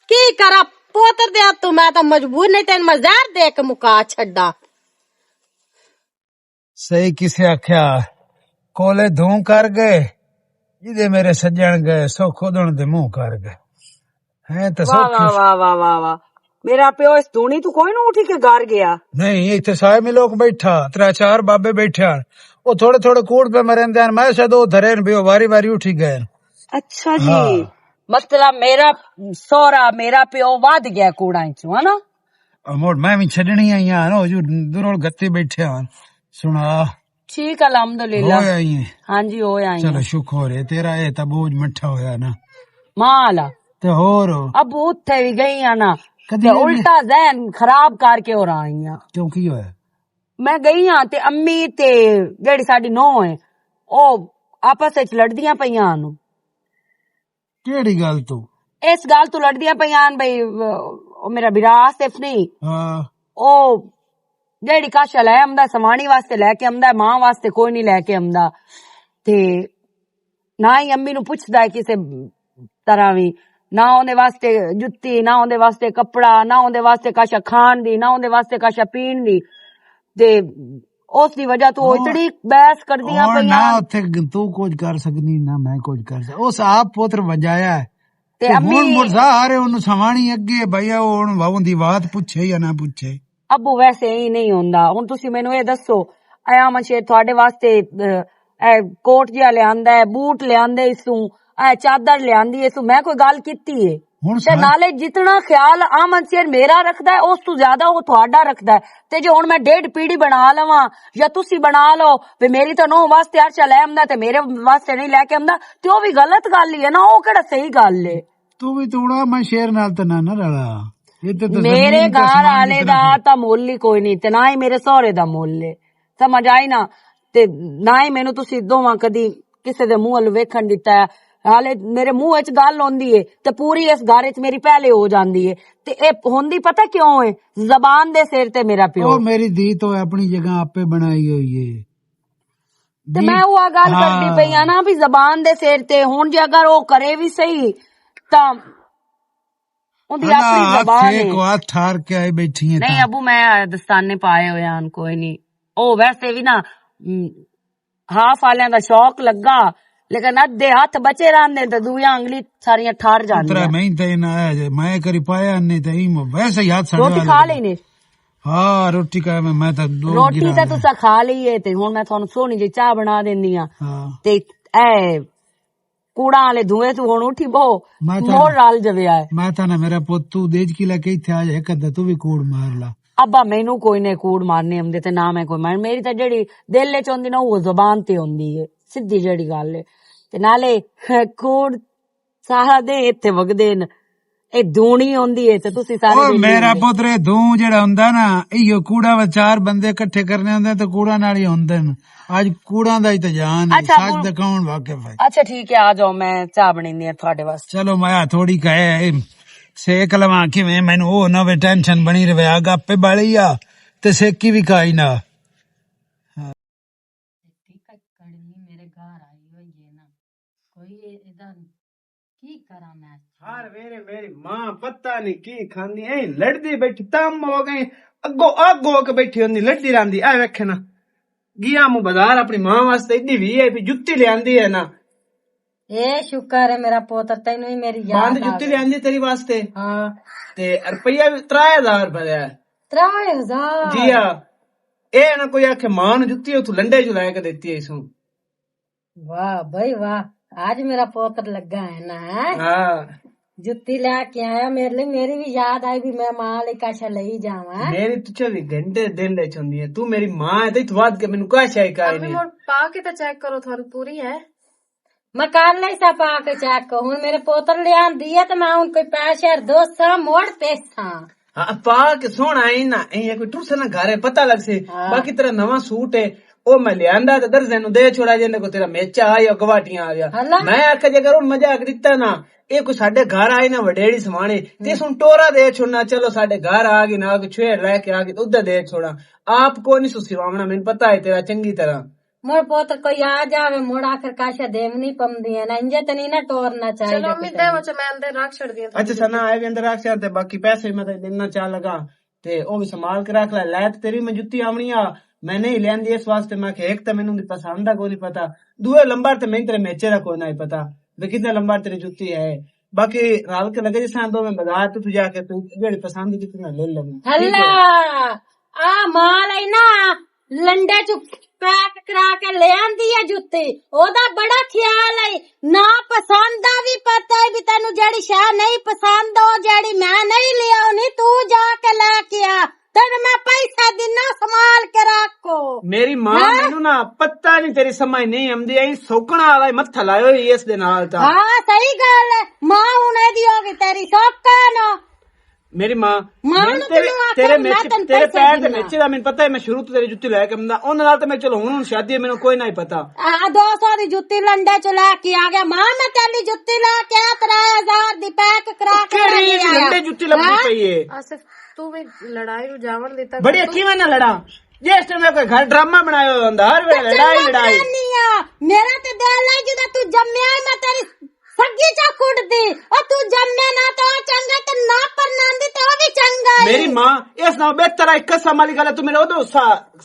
की करा पोतर दे तू मैं तो मजबूर नहीं तेन मैं जहर दे के मुका छड्डा। सही किसे आख्या कोले धूं कर गए जिदे मेरे सज्जन गए सो खुदन दे मुंह कर गए हैं तो वाह वाह वाह वाह वाह वाह मेरा प्यो इस धूनी तू कोई ना उठी के घर गया नहीं इतने सारे में लोग बैठा 3-4 बाबे बैठे वो थोड़े थोड़े कूड़ पे मरे मैं शायद वो धरे भी वारी वारी उठी गए। अच्छा जी ਮਤਲਬ ਮੇਰਾ ਸੋਹਰਾ ਮੇਰਾ ਪਿਓ ਵੱਧ ਗਿਆ ਕੂੜਾਂ ਚੋਂ ਹਨਾ। ਮੋੜ ਮੈਂ ਵੀ ਛੱਡਣੀ ਆਈ ਆ ਨਾ ਜੋ ਦੂਰੋਂ ਗੱਤੇ ਬੈਠੇ ਹਨ ਸੁਣਾ ਠੀਕ ਅਲਹਮਦੁਲਿਲਾ ਹੋਇਆ ਹੀ ਹੈ। ਹਾਂਜੀ ਹੋਇਆ ਹੀ ਚਲੋ ਸ਼ੁਕਰ ਹੈ ਤੇਰਾ ਇਹ ਤਾਂ ਬੋਝ ਮੱਠਾ ਹੋਇਆ ਨਾ ਮਾਲਾ ਤੇ ਹੋਰ ਅਬੂ ਉੱਥੇ ਵੀ ਗਈ ਆ ਨਾ ਕਦੀ ਤੇ ਉਲਟਾ ਜ਼ਹਿਨ ਖਰਾਬ ਕਰਕੇ ਹੋ ਆਈ ਆ। ਕਿਉਂ ਕੀ ਹੋਇਆ? ਮੈਂ ਗਈ ਆ ਤੇ ਅੰਮੀ ਤੇ ਜਿਹੜੀ ਸਾਡੀ ਨੂੰਹ ਹੈ ਉਹ ਆਪਸ ਵਿੱਚ ਲੜਦੀਆਂ ਪਈਆਂ ਨੂੰ। ਕਿਹੜੀ ਗੱਲ ਤੂੰ? ਇਸ ਗੱਲ ਤੋਂ ਲੜਦੀਆਂ ਪਈਆਂ ਬਈ ਉਹ ਮੇਰਾ ਵਿਰਾਸ ਸਿਰਫ ਨਹੀਂ ਹਾਂ ਉਹ ਜਿਹੜੀ ਕਾਸ਼ਾ ਲੈ ਆਉਂਦਾ ਸਵਾਣੀ ਵਾਸਤੇ ਲੈ ਕੇ ਆਉਂਦਾ ਮਾਂ ਵਾਸਤੇ ਕੋਈ ਨਹੀਂ ਲੈ ਕੇ ਆਉਂਦਾ ਤੇ ਨਾ ਹੀ ਅੰਮੀ ਨੂੰ ਪੁੱਛਦਾ ਕਿਸੇ ਤਰ੍ਹਾਂ ਵੀ ਨਾ ਉਹਦੇ ਵਾਸਤੇ ਜੁੱਤੀ ਨਾ ਉਹਦੇ ਵਾਸਤੇ ਕੱਪੜਾ ਨਾ ਉਹਦੇ ਵਾਸਤੇ ਕਾਸ਼ਾ ਖਾਣ ਦੀ ਨਾ ਉਹਦੇ ਵਾਸਤੇ ਕਾਸ਼ਾ ਪੀਣ ਦੀ ਤੇ ਉਸ ਦੀ ਵਜ੍ਹਾ ਤੋਂ ਇਤਨੀ ਬਹਿਸ ਕਰਦੀਆਂ ਨਾ ਪਈਆਂ ਉੱਥੇ ਤੂੰ ਕੁਝ ਕਰ ਸਕਦੀ ਨਾ ਮੈਂ ਕੁਝ ਕਰ ਸਕਦਾ ਉਸ ਆਪ ਪੁੱਤਰ ਵਜਾਇਆ ਹੈ ਤੇ ਹੁਣ ਅੰਮੀ ਮੁਰਜ਼ਾਰੇ ਉਹਨੂੰ ਸਵਾਣੀ ਅੱਗੇ ਭਈਆ ਹੁਣ ਬਾਹੋਂ ਦੀ ਬਾਤ ਪੁੱਛੇ ਜਾਂ ਨਾ ਪੁੱਛੇ। ਅੱਬੂ ਵੈਸੇ ਹੀ ਨਹੀਂ ਹੁੰਦਾ। ਹੁਣ ਤੁਸੀਂ ਮੈਨੂੰ ਇਹ ਦੱਸੋ ਆਇਆ ਮਸ਼ੇ ਤੁਹਾਡੇ ਵਾਸਤੇ ਕੋਟ ਜਿਹਾ ਲਿਆਂਦਾ ਹੈ ਬੂਟ ਲਿਆਂਦੇ ਇਸੂ ਚਾਦਰ ਲਿਆਂਦੀ ਇਸੂ ਮੈਂ ਕੋਈ ਗੱਲ ਕੀਤੀ ਹੈ ਹੁਣ ਤੇ ਨਾਲੇ ਜਿਤਨਾ ਖਿਆਲ ਆਮਨ ਸ਼ੇਰ ਮੇਰਾ ਰੱਖਦਾ ਹੈ ਉਸ ਤੋਂ ਜ਼ਿਆਦਾ ਉਹ ਤੁਹਾਡਾ ਰੱਖਦਾ ਹੈ ਤੇ ਜੇ ਹੁਣ ਮੈਂ 1.5 ਪੀੜੀ ਬਣਾ ਲਵਾਂ ਜਾਂ ਤੁਸੀਂ ਬਣਾ ਲਓ ਵੀ ਮੇਰੀ ਤਾਂ ਨੂੰਹ ਵਾਸਤੇ ਅਰਸ਼ਾ ਲੈ ਆਉਂਦਾ ਤੇ ਮੇਰੇ ਵਾਸਤੇ ਨਹੀਂ ਲੈ ਕੇ ਆਉਂਦਾ ਤੇ ਉਹ ਵੀ ਗਲਤ ਗੱਲ ਹੀ ਹੈ ਨਾ ਉਹ ਕਿਹੜਾ ਸਹੀ ਗੱਲ ਹੈ। ਤੂੰ ਵੀ ਤੋੜਾ ਮੈਂ ਸ਼ੇਰ ਨਾਲ ਤਾਂ ਨਾ ਰਲਾ ਮੇਰੇ ਘਰ ਵਾਲੇ ਦਾ ਤਾਂ ਮੁੱਲ ਹੀ ਕੋਈ ਨਹੀਂ ਤੇ ਨਾ ਹੀ ਮੇਰੇ ਸਹੁਰੇ ਦਾ ਮੁੱਲ ਹੈ ਸਮਝ ਆਈ ਨਾ ਤੇ ਨਾ ਹੀ ਮੈਨੂੰ ਤੁਸੀਂ ਦੋਵਾਂ ਕਦੀ ਕਿਸੇ ਦੇ ਮੂੰਹ ਵੱਲ ਵੇਖਣ ਦਿੱਤਾ ਹਾਲੇ ਮੇਰੇ ਮੂੰਹ ਵਿੱਚ ਗੱਲ ਆਉਂਦੀ ਏ ਤੇ ਪੂਰੀ ਇਸ ਘਰ ਵਿੱਚ ਮੇਰੀ ਪਹਿਲੇ ਹੋ ਜਾਂਦੀ ਏ ਤੇ ਇਹ ਹੁੰਦੀ ਪਤਾ ਕਿਉਂ ਏ ਜ਼ਬਾਨ ਦੇ ਸਿਰ ਤੇ ਮੇਰਾ ਪਿਓ ਉਹ ਮੇਰੀ ਧੀ ਤੋਂ ਆਪਣੀ ਜਗ੍ਹਾ ਆਪੇ ਬਣਾਈ ਹੋਈ ਏ ਤੇ ਮੈਂ ਉਹ ਗੱਲ ਕਰਦੀ ਪਈ ਆ ਨਾ ਵੀ ਜ਼ਬਾਨ ਦੇ ਸਿਰ ਤੇ ਹੁਣ ਜੇ ਅਗਰ ਉਹ ਕਰੇ ਵੀ ਸਹੀ ਤਾਂ ਉਹਦੀ ਆਪਣੀ ਜ਼ਬਾਨ ਏ ਕੋ ਹੱਥ ਠਾਰ ਕੇ ਆਏ ਬੈਠੀ ਹੈ ਨਹੀਂ ਅਬੂ ਮੈਂ ਦਸਤਾਨੇ ਪਾਏ ਹੋਏ ਹਨ ਕੋਈ ਨਹੀਂ ਉਹ ਵੈਸੇ ਵੀ ਨਾ ਹਾਫ ਵਾਲਿਆਂ ਦਾ ਸ਼ੌਕ ਲੱਗਾ ਲੇਕਿਨ ਅੱਧੇ ਹੱਥ ਬਚੇ ਰਹਿੰਦੇ ਤੇ ਦੂਜੀਆਂ ਉਂਗਲੀ ਸਾਰੀਆਂ ਠਾਰ ਜਾਂਦੀਆਂ ਮੈਂ ਤਾਂ ਨਾ ਮੈਂ ਕਰੀ ਪਾਇਆ ਨਹੀਂ ਤੇ ਵੈਸੇ ਹੀ ਹੱਥ ਰੋਟੀ ਖਾ ਲਈ ਨੇ ਹਾਂ ਰੋਟੀ ਕਾ ਮੈਂ ਤਾਂ ਰੋਟੀ ਤਾਂ ਤੁਸੀਂ ਖਾ ਲਈ ਏ ਤੇ ਹੁਣ ਮੈਂ ਤੁਹਾਨੂੰ ਸੋਹਣੀ ਜਿਹੀ ਚਾਹ ਬਣਾ ਦਿੰਦੀ ਆ ਤੇ ਐ ਕੂੜਾ ਵਾਲੇ ਧੂਏ ਤੋਂ ਹੁਣ ਉੱਠੀ ਬੋ ਮੋੜ ਰਲ ਜਵਿਆ ਮੈਂ ਤਾਂ ਨਾ ਮੇਰਾ ਪੁੱਤ ਤੂੰ ਦੇਜ ਕੀ ਲੈ ਕੇ ਇੱਥੇ ਆ ਜਾ ਇੱਕ ਅੱਧਾ ਤੂੰ ਵੀ ਕੂੜ ਮਾਰ ਲਾ। ਅੱਬਾ ਮੈਨੂੰ ਕੋਈ ਨੇ ਕੂੜ ਮਾਰਨੇ ਹੁੰਦੇ ਤੇ ਨਾ ਮੈਂ ਕੋਈ ਮਾਰ ਮੇਰੀ ਤਾਂ ਜਿਹੜੀ ਦਿਲ ਚ ਹੁੰਦੀ ਨਾ ਉਹ ਜ਼ਬਾਨ ਤੇ ਹੁੰਦੀ ਏ ਸਿੱਧੀ ਜਿਹੜੀ ਗੱਲ ਏ ਤੇ ਨਾਲੇ ਕੂੜ ਸਾਰਾ ਦੇ ਇੱਥੇ ਵਗਦੇ ਨੇ ਇਹ ਦੂਣੀ ਹੁੰਦੀ ਏ ਤੇ ਤੁਸੀਂ ਸਾਰੇ ਮੇਰਾ ਪੁੱਤਰੇ ਦੂੰ ਜਿਹੜਾ ਹੁੰਦਾ ਨਾ ਇਹੋ ਕੂੜਾ ਵਿੱਚ 4 ਬੰਦੇ ਇਕੱਠੇ ਕਰਨੇ ਹੁੰਦੇ ਤੇ ਕੂੜਾ ਨਾਲ ਹੀ ਹੁੰਦੇ ਨੇ ਅੱਜ ਕੂੜਾਂ ਦਾ ਹੀ ਤਾਂ ਜਾਨ ਹੈ ਸੱਚ ਦਿਖਾਉਣ ਵਾਕਿਫ ਹੈ। ਅੱਛਾ ਠੀਕ ਹੈ ਆ ਜਾਓ ਮੈਂ ਚਾਹ ਬਣਾਉਂਦੀ ਆ ਤੁਹਾਡੇ ਵਾਸਤੇ। ਚਲੋ ਮੈਂ ਥੋੜੀ ਕਹੇ ਸੇਕ ਲਵਾਂ ਕਿਵੇਂ ਮੈਨੂੰ ਉਹ ਨਾ ਵੇ ਟੈਨਸ਼ਨ ਬਣੀ ਰਵੇ ਆ ਗੱਪੇ ਬਾਲੀ ਆ ਤੇ ਸੇਕੀ ਵੀ ਖਾਈ ਨਾ ਮੇਰੇ ਘਰ ਆਈ ਹੋਈ ਹੈ ਨਾ ਕੋਈ ਇਹਦਾ ਕੀ ਕਰਾਂ ਮੈਂ ਹਰ ਵੇਰੇ ਮੇਰੀ ਮਾਂ ਪਤਾ ਨਹੀਂ ਕੀ ਖਾਂਦੀ ਐ ਲੜਦੀ ਬੈਠੀ ਤੰਮ ਹੋ ਗਈ ਅੱਗੋ ਕੇ ਬੈਠੀ ਹੁੰਦੀ ਲੜਦੀ ਰਹਿੰਦੀ ਐ ਵੇਖੇ ਨਾ ਗਿਆ ਮੂੰ ਬਾਜ਼ਾਰ ਆਪਣੀ ਮਾਂ ਵਾਸਤੇ ਇੱਡੀ ਵੀ ਐ ਵੀ ਜੁੱਤੀ ਲਿਆਂਦੀ ਐ ਨਾ ਇਹ ਸ਼ੁਕਰ ਹੈ ਮੇਰਾ ਪੁੱਤ ਤੈਨੂੰ ਹੀ ਮੇਰੀ ਯਾਦ ਬੰਦ ਜੁੱਤੀ ਲਿਆਂਦੀ ਤੇਰੀ ਵਾਸਤੇ ਹਾਂ ਤੇ ਰੁਪਈਆ ਵੀ 3000 ਭਰਿਆ 3000 ਜੀ ਆ ਇਹ ਨਾ ਕੋਈ ਆਖੇ ਮਾਂ ਨੂੰ ਜੁੱਤੀ ਉਥੋਂ ਲੰਡੇ ਚ ਲੈ ਕੇ ਦਿੱਤੀ ਇਸੂ ਵਾਹ ਬਈ ਵਾਹ ਅੱਜ ਮੇਰਾ ਪੁੱਤ ਲੱਗਾ ਹੈ ਨਾ ਹਾਂ ਜੁੱਤੀ ਲੈ ਕੇ ਆਇਆ ਮੇਰੇ ਲਈ ਮੇਰੀ ਵੀ ਯਾਦ ਆਈ ਵੀ ਮੈਂ ਮਾਂ ਲਈ ਕਾਸ਼ਾ ਲਈ ਜਾਵਾਂ ਮੇਰੀ ਤੂੰ 24 ਘੰਟੇ ਦਿਨ ਦੇ ਚੁੰਦੀ ਹੈ ਤੂੰ ਮੇਰੀ ਮਾਂ ਹੈ ਤੇ ਤੂੰ ਵੱਧ ਕੇ ਮੈਨੂੰ ਕਾਸ਼ਾ ਹੀ ਕਾਇ ਨਹੀਂ ਪਾ ਕੇ ਤਾਂ ਚੈੱਕ ਕਰੋ ਤੁਹਾਨੂੰ ਪੂਰੀ ਹੈ ਮੈਂ ਕਰ ਲਈ ਸਾ ਪਾ ਕੇ ਚੈੱਕ ਹੁਣ ਮੇਰੇ ਪੁੱਤਰ ਲਿਆਂਦੀ ਹੈ ਤੇ ਮੈਂ ਹੁਣ ਕੋਈ ਪੈਸੇ ਦੋਸਤਾਂ ਮੋੜ ਪੈਸਾ ਹਾਂ ਪਾ ਕੇ ਸੋਹਣਾ ਹੈ ਨਾ ਇਹ ਕੋਈ ਟੁੱਟ ਨਾ ਘਰੇ ਪਤਾ ਲੱਗ ਸੇ ਬਾਕੀ ਤੇਰਾ ਨਵਾਂ ਸੂਟ ਹੈ ਉਹ ਮੈਂ ਲਿਆਂਦਾ ਤੇ ਦਰਜੇ ਨੂੰ ਦੇ ਛੋੜਾ ਜਿੰਨੇ ਕੋ ਤੇਰਾ ਮੇਚਾ ਆਇਆ ਗਵਾਟੀਆਂ ਆ ਗਿਆ ਮੈਂ ਆਖਿਆ ਜੇ ਕਰੋ ਮਜ਼ਾਕ ਦਿੱਤਾ ਨਾ ਇਹ ਕੋਈ ਸਾਡੇ ਘਰ ਆਏ ਨਾ ਵਡੇੜੀ ਸਮਾਣੇ ਤੇ ਸੁਣ ਟੋਰਾ ਦੇ ਛੋੜਨਾ ਚਲੋ ਸਾਡੇ ਘਰ ਆ ਗਈ ਨਾ ਕਿ ਛੇੜ ਲੈ ਕੇ ਆ ਗਈ ਉਧਰ ਦੇ ਛੋੜਾ ਆਪ ਕੋ ਨਹੀਂ ਸੁਸਿਵਾਵਣਾ ਮੈਨੂੰ ਪਤਾ ਹੈ ਤੇਰਾ ਚੰਗੀ ਤਰ੍ਹਾਂ मोर पुत्र कोई आ जावे मोड़ आखिर काशा देवनी पमदी है ना इंजे तो नहीं ना टोरना चाहिए। चलो उम्मीद है वो मैं अंदर रख छड़ दिया। अच्छा सना आए भी अंदर रख छड़ते बाकी पैसे मैं देना चाह लगा ते ओ भी संभाल के रख ला तो तेरी मैं जुत्ती आमनी आ मैं नहीं लेंदी इस वास्ते मैं एक तो मैनू पसंद है कोई नहीं पता दूए लंबर तो मैं तेरे मेचे का कोई नहीं पता वे कितने लंबर तेरी जुत्ती है बाकी राल के लगे जिस दो में बाजार तू जाके तू जेड़ी पसंद की तू ले ले हल्ला आ माल है ना ਲੰਡੇ ਚ ਪੈਕ ਕਰਾ ਕੇ ਲੈ ਆਂਦੀ ਹੈ ਜੁੱਤੀ। ਉਹਦਾ ਬੜਾ ਖਿਆਲ ਹੈ, ਨਾ ਪਸੰਦ ਦਾ ਵੀ ਪਤਾ ਹੈ ਵੀ ਤੈਨੂੰ ਜਿਹੜੀ ਸ਼ੈ ਨਹੀਂ ਪਸੰਦ ਉਹ ਜਿਹੜੀ ਮੈਂ ਨਹੀਂ ਲਿਆਉਣੀ ਤੂੰ ਜਾ ਕੇ ਲੈ ਕੇ ਆ, ਤੈਨੂੰ ਮੈਂ ਪੈਸਾ ਦਿਨਾ ਸੰਭਾਲ ਕੇ ਰੱਖੋ। ਮੇਰੀ ਮਾਂ ਮੈਨੂੰ ਨਾ ਪਤਾ ਨਹੀਂ ਤੇਰੀ ਸਮਝ ਨਹੀਂ ਆਉਂਦੀ, ਐ ਸੌਕਣਾ ਵਾਲਾ ਮੱਥਾ ਲਾਇਓ ਹੋਈ ਇਸ ਦੇ ਨਾਲ ਤਾਂ। ਹਾਂ ਸਹੀ ਗੱਲ ਹੈ, ਮਾਂ ਹੁਣ ਇਹਦੀ ਹੋ ਗਈ ਤੇਰੀ ਸੌਕਣ। ਮੇਰੀ ਮਾਂ ਮਾਂ ਨੂੰ ਤੇਰੇ ਤੈਨੂੰ ਤੇਰੇ ਆਖਿਆ ਮੈਂ ਵਿੱਚ ਤੈਨੂੰ ਤੇਰੇ ਪੈਸੇ ਪੈਰ ਦੇ ਦਿੰਨਾ। ਵਿੱਚ ਦਾ ਮੈਨੂੰ ਪਤਾ ਹੈ, ਮੈਂ ਸ਼ੁਰੂ ਤੋਂ ਤੇਰੀ ਜੁੱਤੀ ਲੈ ਕੇ ਆਉਂਦਾ ਉਹਨਾਂ ਨਾਲ, ਤਾਂ ਮੈਂ ਚਲੋ ਹੁਣ ਸ਼ਾਦੀ ਹੈ ਮੈਨੂੰ ਕੋਈ ਨਹੀਂ ਪਤਾ। 200 ਦੀ ਜੁੱਤੀ ਲੰਡੇ ਚ ਲੈ ਕੇ ਆ ਗਿਆ। ਮਾਂ ਮੈਂ ਤੇਰੀ ਜੁੱਤੀ ਲੈ ਕੇ 3000 ਦੀ ਪੈਕ ਕਰਾ ਕੇ ਕਿਹੜੀ ਲੰਡੇ ਜੁੱਤੀ ਲੱਭਦੀ ਪਈ ਏ? ਆਸਿਫ ਤੂੰ ਵੀ ਲੜਾਈ ਨੂੰ ਜਾਵਣ ਦਿੱਤਾ। ਬੜੀ ਕਿਵੇਂ ਨਾ ਲੜਾਂ, ਜਿਸ ਟਾਈਮ ਮੈਂ ਕੋਈ ਘਰ ਡਰਾਮਾ ਬਣਾਇਆ ਹੁੰਦਾ ਹਰ ਵੇਲੇ ਲੜਾਈ ਲੜਾਈ। ਮੇਰਾ ਤੇ ਦਿਲ ਹੈ ਜਦੋਂ ਤੂੰ ਜੰਮਿਆ ਮੈਂ ਤੇਰੀ ਸੱਗੀ ਚਾ ਕੁੱਟਦੀ, ਉਹ ਤੂੰ ਜੰਮੇ ਨਾ ਤਾਂ ਉਹ ਚੰਗਾ ਤੇ ਨਾ ਪਰਨਾਂਦੀ ਤੇ ਉਹ ਵੀ ਚੰਗਾ ਹੈ। ਮੇਰੀ ਮਾਂ ਇਸ ਨਾਲ ਬਿਹਤਰ ਇੱਕ ਕਸਮ ਵਾਲੀ ਗੱਲ ਹੈ, ਤੂੰ ਮੇਰੇ ਉਦੋਂ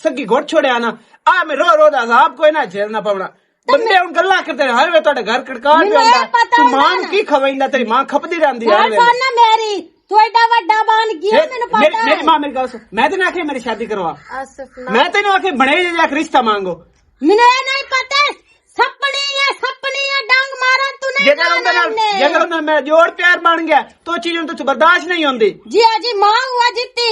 ਸੱਗੀ ਘੁੱਟ ਛੋੜਿਆ ਨਾ, ਆ ਮੈਂ ਰੋ ਦਾ ਆਜ਼ਾਬ ਕੋਈ ਨਾ ਝੇਲਣਾ ਪਵਣਾ। ਬੰਦੇ ਹੁਣ ਗੱਲਾਂ ਕਰਦੇ ਹਰ ਵੇ ਤੁਹਾਡੇ ਘਰ ਕੜਕਾ ਮੈਨੂੰ ਇਹ ਜਾਂਦਾ, ਪਤਾ ਤੂੰ ਹੁੰਦਾ ਮਾਂ ਨੂੰ ਨਾ। ਕੀ ਖਵਾਈਂਦਾ, ਤੇਰੀ ਮਾਂ ਖਪਦੀ ਰਹਿੰਦੀ ਹਰ ਗੱਲ ਵੇਲੇ। ਸੁਣ ਨਾ ਮੇਰੀ, ਤੂੰ ਐਡਾ ਵੱਡਾ ਬਣ ਗਿਆ ਮੈਨੂੰ ਪਤਾ ਹੈ। ਮੇਰੀ ਮਾਂ ਮੇਰੀ ਗੱਲ ਸੁਣ, ਮੈਂ ਤੈਨੂੰ ਆਖਿਆ ਮੇਰੀ ਸ਼ਾਦੀ ਕਰਵਾ, ਆਸਿਫ ਨਾ ਮੈਂ ਤੈਨੂੰ ਆਖਿਆ ਬਣੇ ਜਾ ਕੇ ਰਿਸ਼ਤਾ ਮੰਗੋ। ਮੈਨੂੰ ਇਹ ਨਹੀਂ ਪਤਾ ਸਪਣੀ ਹੈ ਡੰਗ ਮਾਰਨ ਤੂੰ ਨਹੀਂ ਜੇਕਰ ਉਹਦੇ ਨਾਲ ਮੇਰਾ ਜੋੜ ਪਿਆਰ ਬਣ ਗਿਆ तो चीजों तो बर्दाश्त नहीं होती जी अजी मां हुआ जित्ती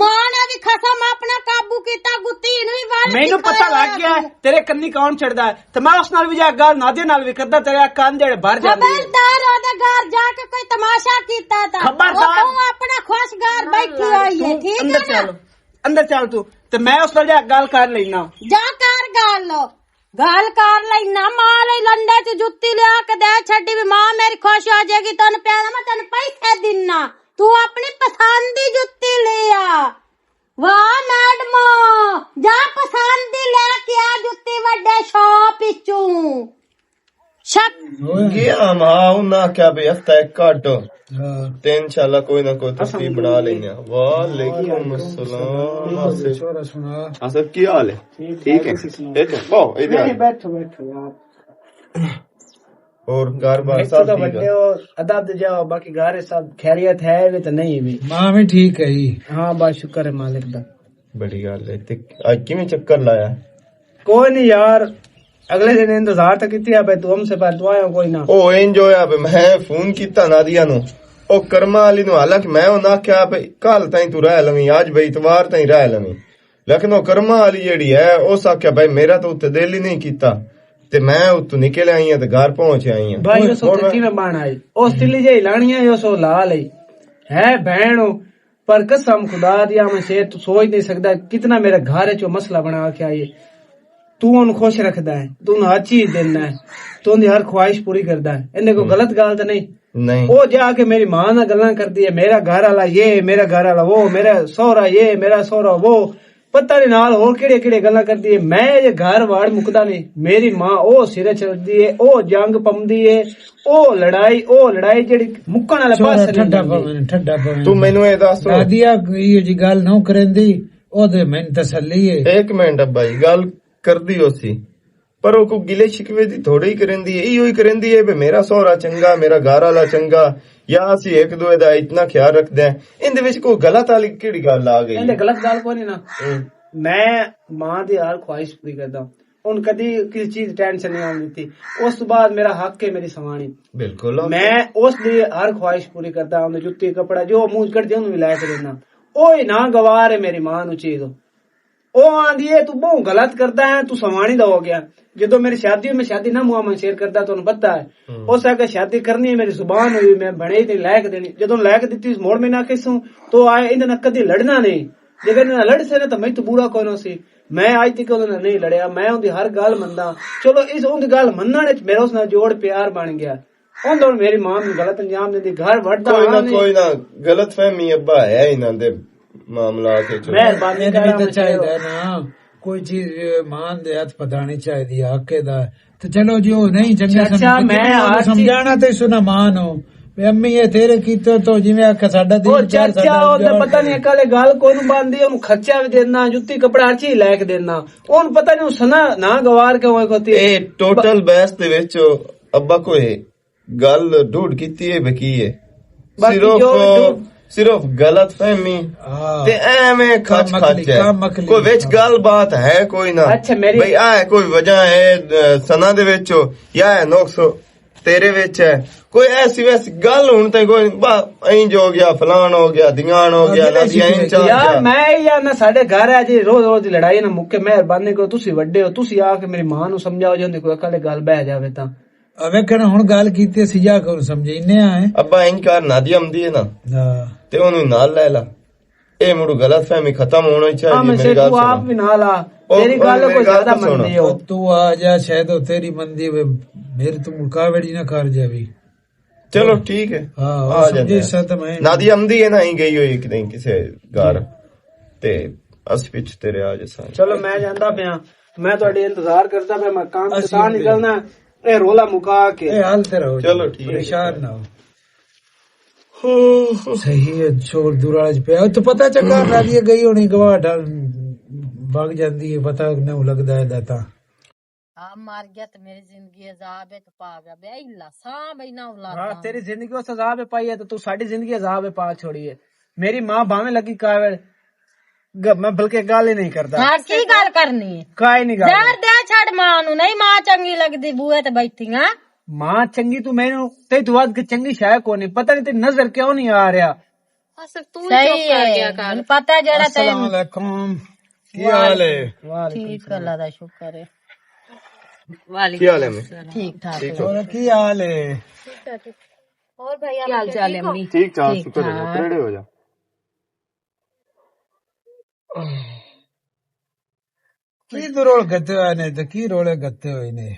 मां ने भी खसम अपना काबू किया गुत्ती नु ही वाल मैनू पता लग गया तेरे कन्नी कौन चढ़दा है ते मैं उस नाल भी जा गल नादे नाल भी करदा तेरे कान जेड़े भर जांदे खबरदार ओदे घर जाके कोई तमाशा कीता था खबरदार तू अपना खुशगार बैठी हुई है ठीक है ना अंदर चल तू ते मैं उस नाल जा गल कर लेना जा कर गल कर लेना मां ले लंडे च जुत्ती लिया के दे छड्डी भी मां मेरी खुश हो जाएगी तन प्यार मैं तन पैसे दिना तू अपनी पसंद दी जुत्ती ले आ वाह मैडम जा पसंद दी लेके आ जुत्ती वड्डे शॉप विचों शक गया मां ना क्या बे हफ्ता एक काट हाँ ते इंशाल्लाह कोई ना कोई तस्वीर बना लेंगे वालेकुम अस्सलाम छोरा सुना आसफ की हाल है ठीक है इधर आओ इधर बैठो बैठो यार और घर बार सब सब ठीक बड़े है और अदब जाओ बाकी घर सब खैरियत है वे तो नहीं भी मां भी ठीक है ही हाँ बस शुक्र है मालिक दा बड़ी गल है ते आज किवें चक्कर लाया कोई नहीं यार अगले दिन इंतजार तो किती है तू हमसे पहले तू आया कोई ना ओ इंज होया बे मैं फोन कीता नादिया नु ओ कर्मा वाली नु हालांकि मैं ना क्या भाई कल ताई तू रह लवी आज भाई इतवार ताई रह लवी लेकिन ओ कर्मा वाली जेड़ी है उस आख्या भाई मेरा तो उत्ते दिल ही नहीं कीता ते मैं उत्तों निकल आई हां ते घर पहुंच आई हां भाई उस की में बाण आई उस तिली जे लानी है सो ला लई है बहन पर कसम खुदा दिया मैं से तू सोच नहीं सकदा कितना मेरे घर है जो मसला बना के आई तू उन खुश रखदा है तू हर चीज देना है तू उनकी हर ख्वाहिश पूरी करदा है इन्हें कोई गलत गाल तो नहीं नहीं वो जाके मेरी मां ना गल्लां करदी है मेरा घर वाला ये मेरा घर वाला वो मेरा सोहरा ये मेरा सोहरा वो पता नहीं नाल और केड़े केड़े गल्लां करदी है मैं ये घर वाड़ मुकदा नहीं मेरी मां ओ सिरे चढ़दी है ओ जंग पमदी है ओ लड़ाई जेड़ी मुक्कण वाले छोरा पासे ठंडा नहीं ठंडा पवन तू मैनू ए दस दादिया ये जी गल ना करेंदी ओदे मैंने तसल्ली है एक मिनट अब्बा जी गल करदी होसी पर वो को गिले शिकवे दी थोड़ी ही करेंदी है इयो ही करेंदी है बे मेरा सोहरा चंगा मेरा घर वाला चंगा या असी एक दूए दा इतना ख्याल रखदे हैं इंदे विच कोई गलत वाली केड़ी गल आ गई इन्हें गलत गाल कोई नहीं ना मैं मां दी हर ख्वाहिश पूरी करदा उन कदी किसी चीज टेंशन नहीं आने देती उस तो बाद मेरा हक है मेरी सवानी बिल्कुल मैं उस दी हर ख्वाहिश पूरी करदा उन्हें जुत्ती कपड़ा जो मुंह कट दे उन्हें ला के देना ओए ना गवार है मेरी मां नु चीज ओ आंदी है तू बहुत गलत करता है तू सवानी दा हो गया जो मेरी शादी में शादी ना मुआ मैं शेयर करता तो पता है उस आके शादी करनी है मेरी जुबान हुई मैं बने थे लैक देनी जो लैक दी मोड़ में ना किसूं तो आए इन्हें कदी लड़ना नहीं जेकर इन्हें लड़ से ना तो मैं तो बुरा कोई सी मैं आज तक उन्होंने नहीं लड़िया मैं उनकी हर गल मनदा चलो इस उनकी गल मनने मेरा उस जोड़ प्यार बन गया उन मेरी मां में गलत अंजाम दी घर वड़दा कोई ना गलत फहमी अब्बा है इन्हां दे मामला के मेहरबानी भी तो चाहिए ना कोई चीज मान दे हाथ पतानी चाहिए हके दा तो चलो जो नहीं चंगा अच्छा मैं समझाना तो सुना मान हो अम्मी ये तेरे कीते तो जिवें आखा साडा ओ चाचा ओदे पता नहीं काले गाल कोन बांधी ओनु खर्चा भी देना जुत्ती कपड़ा हर चीज लेके देना ओन पता नहीं सना ना गवार के होए कोती ए टोटल बहस दे विच अब्बा कोई गल ढूंढ कीती है बकी है ਸਿਰਫ ਗਲਤ ਫਹਿਮੀ ਹਾਂ। ਤੇ ਐਵੇਂ ਖੱਚ ਕੰਮ ਖੱਚ ਹੈ, ਮਕਲੀ। ਕੋਈ ਵਿੱਚ ਗੱਲ ਬਾਤ ਹੈ ਕੋਈ ਨਾ। ਅੱਛਾ, ਮੇਰੀ- ਬਈ ਆ ਕੋਈ ਵਜ੍ਹਾ ਹੈ ਸਨਾ ਦੇ ਵਿੱਚ ਜਾਂ ਹੈ ਨੁਕਸ ਤੇਰੇ ਵਿੱਚ ਹੈ, ਕੋਈ ਐਸੀ ਵੈਸੀ ਗੱਲ ਹੁਣ ਤੇ ਕੋਈ ਇੰਜ ਹੋ ਗਿਆ, ਫਲਾਣ ਹੋ ਗਿਆ, ਦਿਗਾਣ ਹੋ ਗਿਆ, ਨਾ ਦੀ ਇੰਜ ਚੱਲ ਯਾਰ ਗਿਆ। ਮੈਂ ਯਾਰ ਨਾ ਸਾਡੇ ਘਰ ਆ ਜੀ ਰੋਜ਼ ਰੋਜ਼ ਦੀ ਲੜਾਈ ਨਾ ਮੁੱਕੇ। ਮਿਹਰਬਾਨੀ ਕਰੋ, ਤੁਸੀਂ ਵੱਡੇ ਹੋ, ਤੁਸੀਂ ਆ ਕੇ ਮੇਰੀ ਮਾਂ ਨੂੰ ਸਮਝਾਓ, ਜੇ ਉਹਦੀ ਕੋਈ ਅਕਲ ਗੱਲ ਬਹਿ ਜਾਵੇ ਤਾਂ। ਵੇਖਣ ਹੁਣ ਗੱਲ ਕੀਤੀ ਅਸੀਂ ਜਾ ਕਰ ਸਮਝਾਈਨੇ ਆ ਅੱਬਾ ਇੰਜ ਕਰ, ਨਾਦੀ ਆਉਂਦੀ ਹੈ ਨਾ ਤੇ ਉਹਨੂੰ ਨਾਲ ਲੈ ਲਾ, ਇਹ ਮੁੜ ਗਲਤ ਫਹਿਮੀ ਖਤਮ ਹੋਣੀ ਹਾਂ ਚਾਹੀਦੀ। ਮੈਂ ਮੇਰੀ ਗੱਲ ਤੂੰ ਆਪ ਸੁਣ, ਵੀ ਨਾਲ ਆ, ਉਹ- ਤੇਰੀ ਗੱਲ ਮੇਰੀ ਕੋਈ ਗੱਲ ਜ਼ਿਆਦਾ ਤਾਂ ਸੁਣ। ਮੰਨਦੀ ਹੋ। ਤੂੰ ਆ ਜਾ, ਸ਼ਾਇਦ ਉਹ ਤੇਰੀ ਮੰਦੀ ਹੋਵੇ, ਮੇਰੇ ਤੋਂ ਮੁਕਾਬੜੀ ਨਾ ਕਰ ਜਾਵੀ। ਚਲੋ ਠੀਕ ਹੈ, ਹਾਂ ਆ ਸਮਝੇ ਜਾਂਦੇ ਸਤ ਮੈਂ ਨਾਦੀ ਆਉਂਦੀ ਹੈ ਨਾ, ਹੀ ਗਈ ਹੋਈ ਕਿਤੇ ਕਿਸੇ ਘਰ ਤੇ ਅਸ ਵਿੱਚ ਤੇਰੇ ਆ ਜਸਾਂ। ਚਲੋ ਮੈਂ ਜਾਂਦਾ ਪਿਆ, ਮੈਂ ਤੁਹਾਡੇ ਇੰਤਜ਼ਾਰ ਕਰਦਾ ਪਿਆ, ਮੈਂ ਕੰਮ ਅਸੀਂ ਤਾਂ ਨਿਕਲਣਾ, ਇਹ ਰੋਲਾ ਮੁਕਾ ਕੇ। ਇਹ ਹਾਲ ਤੇ ਰਹੋ। ਚਲੋ ਠੀਕ ਹੈ। ਪਰੇਸ਼ਾਨ ਨਾ ਹੋ। ਸਹੀ ਹੈ, ਛੋੜ ਦੁਰਾਜ ਪਿਆ ਤੇ ਪਤਾ ਚੱਕਾ ਨਾਦੀ ਗਈ ਹੋਣੀ, ਗਵਾਹ ਢਾਲ ਭੱਗ ਜਾਂਦੀ ਹੈ, ਪਤਾ ਨਹੀਂ ਲੱਗਦਾ ਹੈ ਦਾਤਾ। ਆ ਮਰ ਗਿਆ ਤੇ ਮੇਰੀ ਜ਼ਿੰਦਗੀ ਅਜ਼ਾਬ ਇੱਕ ਪਾ ਗਿਆ ਬੇ ਇਲਾ ਸਾਂ ਬੈਨਾ ਔਲਾਦ। ਹਾਂ ਤੇਰੀ ਜ਼ਿੰਦਗੀ ਉਸ ਅਜ਼ਾਬ में पाई है तो तू साड़ी जिंदगी अजाब में पा छोड़ी है। मेरी माँ भावे लगी कावड़, मैं बल्कि गाल ही नहीं करता, ਹਾਂ ਕੀ ਗੱਲ ਕਰਨੀ ਹੈ? काई नहीं गाल। ਜ਼ਹਿਰ ਦੇ ਛੱਡ ਮਾਂ ਨੂੰ, ਨਹੀਂ ਮਾਂ ਚੰਗੀ ਲੱਗਦੀ ਬੂਹੇ ਤੇ ਬੈਠੀਆਂ। माँ चंगी तू मैनू ते तू आज की चंगी शायद को नहीं पता, नहीं तेरी नजर क्यों नहीं आ रहा। ਅਸਲ ਤੂੰ ਹੀ ਸਹੀ ਚੁੱਪ ਕਰ ਗਿਆ ਹੈ, ਕਰ। ਮੈਨੂੰ ਪਤਾ ਜਿਹੜਾ अस्सलाम ਤੈਨੂੰ वालेकुम, ਕੀ ਹਾਲ ਹੈ? ਠੀਕ ਅੱਲਾ ਦਾ ਸ਼ੁਕਰ ਹੈ। ਕੀ ਹਾਲ ਹੈ ਮੈਂ? ਠੀਕ ਠਾਕ ਠੀਕ ਹੋ? ਹੋਰ ਕੀ ਹਾਲ ਹੈ? ਹੋਰ ਭਾਈ ਕੀ ਹਾਲ ਚਾਲ ਹੈ ਅਮੀ? ਠੀਕ ਠਾਕ, ਸ਼ੁਕਰ ਹੈ, ਖੜੇ ਹੋ ਜਾ। ਕੀ ਦੁਰੋਲ ਗੱਤੇ ਹੋਏ ਨੇ ਤੇ ਕੀ ਰੋਲੇ ਗੱਤੇ ਹੋਏ ਨੇ?